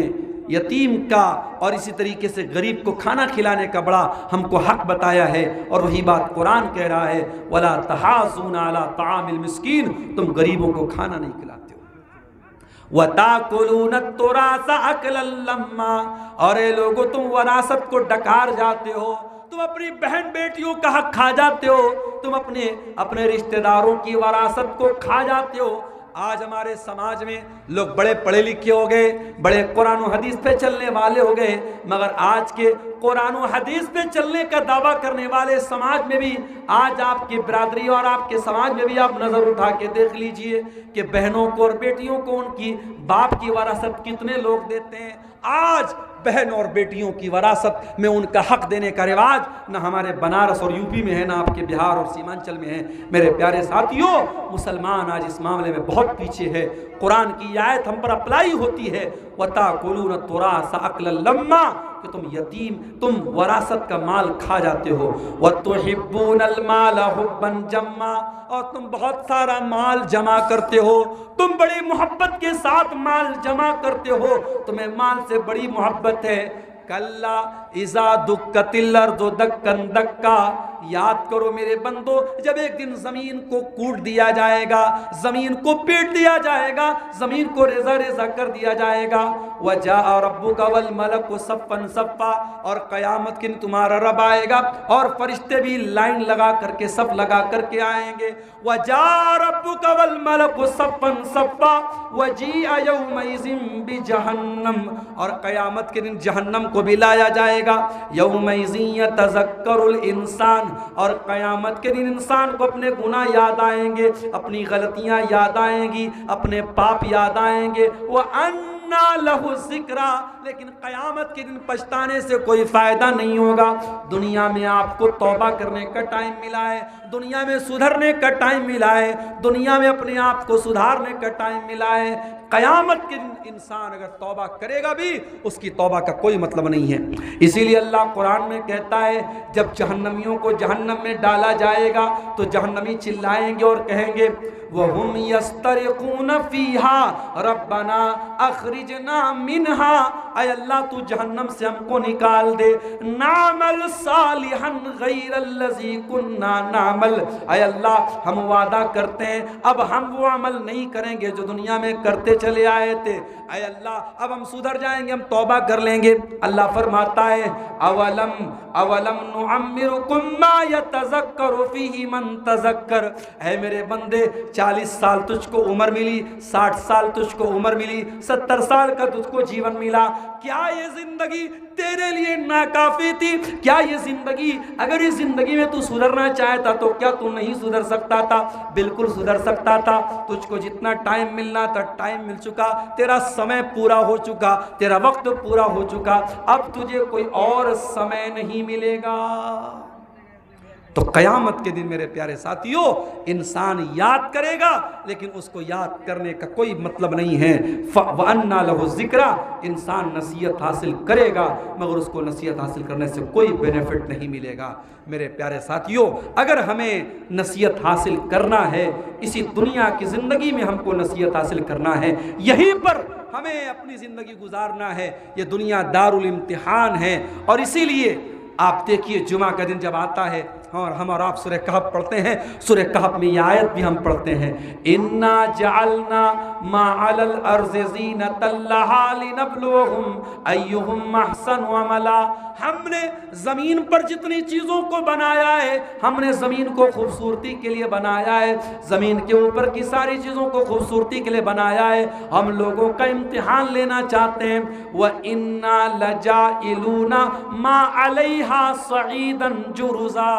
यतीम का और इसी तरीके से गरीब को खाना खिलाने का बड़ा हमको हक बताया है। और वही बात कुरान कह रहा है, वला तहाज़ूना अला तामिल मिस्कीन, तुम गरीबों को खाना नहीं खिलाते हो। वताकुलून तुरासा अकलन लम्मा, और ये लोगों तुम वरासत को डकार जाते हो, तुम अपनी बहन बेटियों का हक खा जाते हो, तुम अपने रिश्तेदारों की वरासत को खा जाते हो। आज हमारे समाज में लोग बड़े पढ़े लिखे हो गए, बड़े कुरान और हदीस पे चलने वाले हो गए, मगर आज के कुरान और हदीस पे चलने का दावा करने वाले समाज में भी, आज आपकी बिरादरी और आपके समाज में भी आप नजर उठा के देख लीजिए कि बहनों को और बेटियों को उनकी बाप की वरासत कितने लोग देते हैं। आज बहन और बेटियों की वरासत में उनका हक देने का रिवाज ना हमारे बनारस और यूपी में है, ना आपके बिहार और सीमांचल में है। मेरे प्यारे साथियों, मुसलमान आज इस मामले में बहुत पीछे है। कुरान की आयत हम पर अप्लाई होती है, वताकुलून तुरासा अकलन लम्मा, कि तुम वरासत का माल खा जाते हो। वतुहिब्बूनल माल हुब्बन जम्मा, और तुम बहुत सारा माल जमा करते हो, तुम बड़ी मोहब्बत के साथ माल जमा करते हो, तुम्हें माल से बड़ी मोहब्बत है। कल्ला इज़ा दुक्कतिल अर्दु दक्कन दक्का, याद करो मेरे बंदो, जब एक दिन जमीन को कूट दिया जाएगा, जमीन को पीट दिया जाएगा, जमीन को रेजा रेजा कर दिया जाएगा। वजा रब्बुका वल मलकु सफ़्फ़न सफ़्फ़ा, और क़यामत के दिन तुम्हारा रब आएगा और फरिश्ते भी लाइन लगा करके सब लगा करके आएंगे। वजा रब्बुका वल मलकु सफ़्फ़न सफ़्फ़ा वजीअ यौमइज़िन बिजहन्नम, और क़यामत के दिन जहन्नम को भी लाया जाएगा। यौमइज़िन यतज़क्करुल इंसान, और क़यामत के दिन इंसान को अपने गुनाह याद आएंगे, अपनी गलतियां याद आएंगी, अपने पाप याद आएंगे। वह अन्ना लहु ज़िक्रा, लेकिन क़यामत के दिन पछताने से कोई फ़ायदा नहीं होगा। दुनिया में आपको तौबा करने का टाइम मिला है, दुनिया में सुधरने का टाइम मिला है, दुनिया में अपने आप को सुधारने का टाइम मिला है। क़यामत के दिन इंसान अगर तौबा करेगा भी उसकी तौबा का कोई मतलब नहीं है। इसीलिए अल्लाह कुरान में कहता है जब जहन्नमियों को जहन्नम में डाला जाएगा तो जहन्नमी चिल्लाएंगे और कहेंगे वहुम यस्तरिकून फीहा रब्बना अखरिजना मिनहा, ऐ अल्लाह तू जहन्नम से हमको निकाल दे, नामल सालिहन गैरल्लज़ी कुन्ना नामल, ऐ अल्लाह हम वादा करते हैं अब हम वो अमल नहीं करेंगे जो दुनिया में करते चले आए थे, ऐ अल्लाह अब हम सुधर जाएंगे, हम तौबा कर लेंगे। अल्लाह फरमाता है अवलम अवलम नुअम्मिरुकुम मा यतज़क्करु फीही मन तज़क्कर, है मेरे बंदे 40 साल तुझको उम्र मिली, 60 साल तुझको उम्र मिली, 70 साल का तुझको जीवन मिला, क्या ये जिंदगी तेरे लिए नाकाफी थी? क्या ये जिंदगी, अगर इस जिंदगी में तू सुधरना चाहता तो क्या तू नहीं सुधर सकता था? बिल्कुल सुधर सकता था। तुझको जितना टाइम मिलना था टाइम मिल चुका, तेरा समय पूरा हो चुका, तेरा वक्त पूरा हो चुका, अब तुझे कोई और समय नहीं मिलेगा। तो क़यामत के दिन मेरे प्यारे साथियों इंसान याद करेगा लेकिन उसको याद करने का कोई मतलब नहीं है। वअन्ना लहु ज़िक्रा, इंसान नसीहत हासिल करेगा मगर उसको नसीहत हासिल करने से कोई बेनिफिट नहीं मिलेगा। मेरे प्यारे साथियों अगर हमें नसीहत हासिल करना है, इसी दुनिया की ज़िंदगी में हमको नसीहत हासिल करना है, यहीं पर हमें अपनी ज़िंदगी गुजारना है। ये दुनिया दारुल इम्तिहान है और इसीलिए आप देखिए जुमा का दिन जब आता है और हम और आप सूरह कहफ पढ़ते हैं, सूरह कहफ में ये आयत भी हम पढ़ते हैं, इन्ना जअलना मा अलल अर्ज़ि ज़ीनतल लहा लिनब्लुहुम अय्युहुम अहसनु अमला, हमने ज़मीन पर जितनी चीज़ों को बनाया है, हमने ज़मीन को खूबसूरती के लिए बनाया है, ज़मीन के ऊपर की सारी चीज़ों को खूबसूरती के लिए बनाया है, हम लोगों का इम्तिहान लेना चाहते हैं। व इन्ना लजाइलूना मा अलैहा सईदन जुरुज़ा,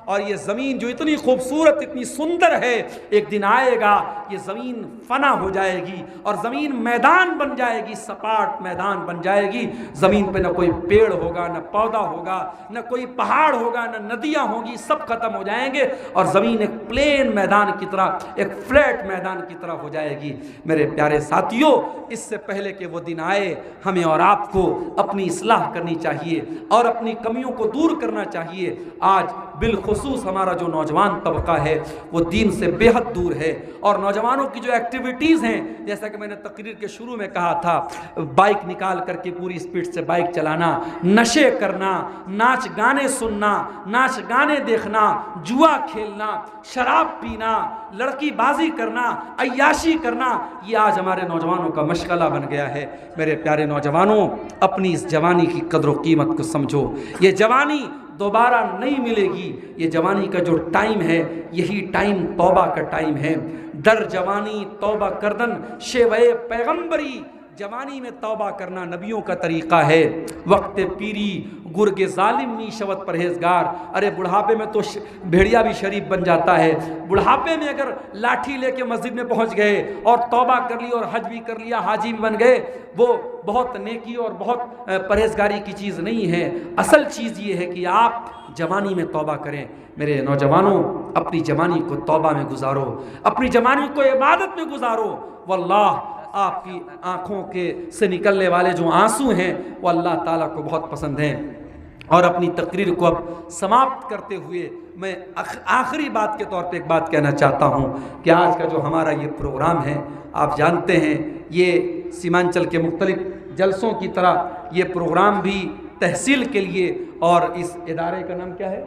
और ये ज़मीन जो इतनी खूबसूरत इतनी सुंदर है, एक दिन आएगा ये ज़मीन फना हो जाएगी और ज़मीन मैदान बन जाएगी, सपाट मैदान बन जाएगी। ज़मीन पे न कोई पेड़ होगा, न पौधा होगा, न कोई पहाड़ होगा, न नदियाँ होगी, सब खत्म हो जाएंगे और ज़मीन एक प्लेन मैदान की तरह, एक फ्लैट मैदान की तरह हो जाएगी। मेरे प्यारे साथियों इससे पहले कि वो दिन आए हमें और आपको अपनी इस्लाह करनी चाहिए और अपनी कमियों को दूर करना चाहिए। आज बिलखुसूस हमारा जो नौजवान तबका है वो दीन से बेहद दूर है और नौजवानों की जो एक्टिविटीज़ हैं, जैसा कि मैंने तकरीर के शुरू में कहा था, बाइक निकाल करके पूरी स्पीड से बाइक चलाना, नशे करना, नाच गाने सुनना, नाच गाने देखना, जुआ खेलना, शराब पीना, लड़की बाजी करना, अय्याशी करना, ये आज हमारे नौजवानों का मशगला बन गया है। मेरे प्यारे नौजवानों अपनी इस जवानी की कदर व कीमत को समझो। ये जवानी दोबारा नहीं मिलेगी। ये जवानी का जो टाइम है यही टाइम तौबा का टाइम है। दर जवानी तौबा करदन शेवे पैगंबरी, जवानी में तौबा करना नबियों का तरीक़ा है। वक्त पीरी गुर्गे जालिम नी शवत परहेजगार, अरे बुढ़ापे में तो भेड़िया भी शरीफ बन जाता है। बुढ़ापे में अगर लाठी लेके मस्जिद में पहुंच गए और तौबा कर ली और हज भी कर लिया, हाजी भी बन गए, वो बहुत नेकी और बहुत परहेजगारी की चीज़ नहीं है। असल चीज़ ये है कि आप जवानी में तौबा करें। मेरे नौजवानों अपनी जवानी को तौबा में गुजारो, अपनी जवानी को इबादत में गुजारो। वल्लाह आपकी आँखों के से निकलने वाले जो आंसू हैं वो अल्लाह ताला को बहुत पसंद हैं। और अपनी तकरीर को अब समाप्त करते हुए मैं आखिरी बात के तौर पे एक बात कहना चाहता हूँ कि आज का जो हमारा ये प्रोग्राम है, आप जानते हैं ये सीमांचल के मुख्तलिफ जलसों की तरह ये प्रोग्राम भी तहसील के लिए, और इस इदारे का नाम क्या है,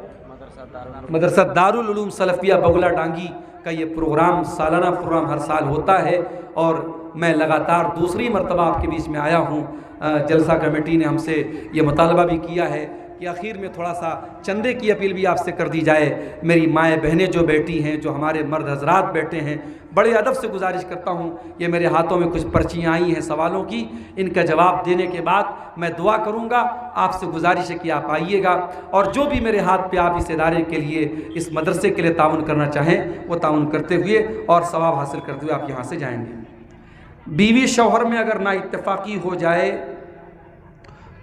मदरसा दारुल उलूम सलफिया बगुला डांगी का ये प्रोग्राम सालाना प्रोग्राम हर साल होता है। और मैं लगातार दूसरी मरतबा आपके बीच में आया हूँ। जलसा कमेटी ने हमसे ये मुतालबा भी किया है कि आखिर में थोड़ा सा चंदे की अपील भी आपसे कर दी जाए। मेरी माएँ बहनें जो बैठी हैं, जो हमारे मर्द हजरात बैठे हैं, बड़े अदब से गुजारिश करता हूँ, ये मेरे हाथों में कुछ पर्चियाँ आई हैं सवालों की, इनका जवाब देने के बाद मैं दुआ करूँगा। आपसे गुजारिश है कि आप आइएगा और जो भी मेरे हाथ पे आप इस इदारे के लिए, इस मदरसे के लिए ताउन करना चाहें वो ताउन करते हुए और सवाब हासिल करते हुए आप यहाँ से जाएंगे। बीवी शौहर में अगर ना इत्तेफाकी हो जाए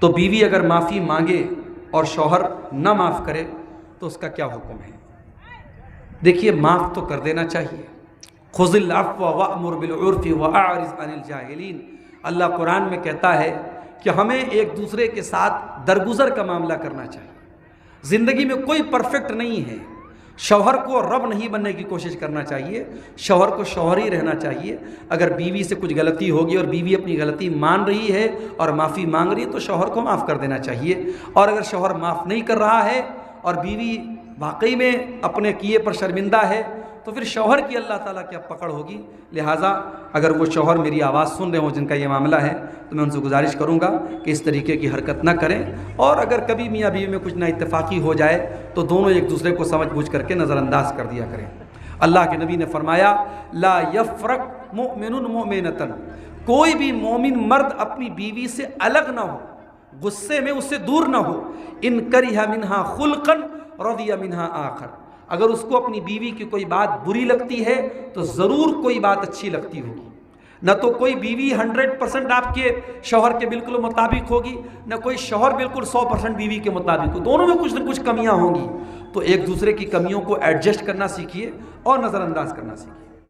तो बीवी अगर माफ़ी मांगे और शौहर ना माफ़ करे तो उसका क्या हुक्म है? देखिए, माफ़ तो कर देना चाहिए, खुज़िल अफ़्व वअमुर बिल उर्फ़ि वअरिज़ अनिल जाहिलीन। अल्लाह कुरान में कहता है कि हमें एक दूसरे के साथ दरगुजर का मामला करना चाहिए। ज़िंदगी में कोई परफेक्ट नहीं है। शौहर को रब नहीं बनने की कोशिश करना चाहिए, शौहर को शौहर ही रहना चाहिए। अगर बीवी से कुछ गलती होगी और बीवी अपनी गलती मान रही है और माफ़ी मांग रही है तो शौहर को माफ़ कर देना चाहिए। और अगर शौहर माफ़ नहीं कर रहा है और बीवी वाकई में अपने किए पर शर्मिंदा है तो फिर शौहर की अल्लाह ताला की अब पकड़ होगी। लिहाजा अगर वो शौहर मेरी आवाज़ सुन रहे हो जिनका ये मामला है तो मैं उनसे गुजारिश करूँगा कि इस तरीके की हरकत ना करें। और अगर कभी मियाँ बीवी में कुछ ना इत्तेफाकी हो जाए तो दोनों एक दूसरे को समझ बूझ करके नज़रअंदाज कर दिया करें। अल्लाह के नबी ने फरमाया, ला यफ़रक मुमिनुन मुमिनतन, कोई भी मोमिन मर्द अपनी बीवी से अलग ना हो, गुस्से में उससे दूर ना हो। इन करिहा मिन्हा खुल्कन रदिया मिन्हा आखर, अगर उसको अपनी बीवी की कोई बात बुरी लगती है तो ज़रूर कोई बात अच्छी लगती होगी। न तो कोई बीवी 100% आपके शौहर के बिल्कुल मुताबिक होगी, न कोई शौहर बिल्कुल 100% बीवी के मुताबिक हो, दोनों में कुछ न कुछ कमियां होंगी। तो एक दूसरे की कमियों को एडजस्ट करना सीखिए और नज़रअंदाज करना सीखिए।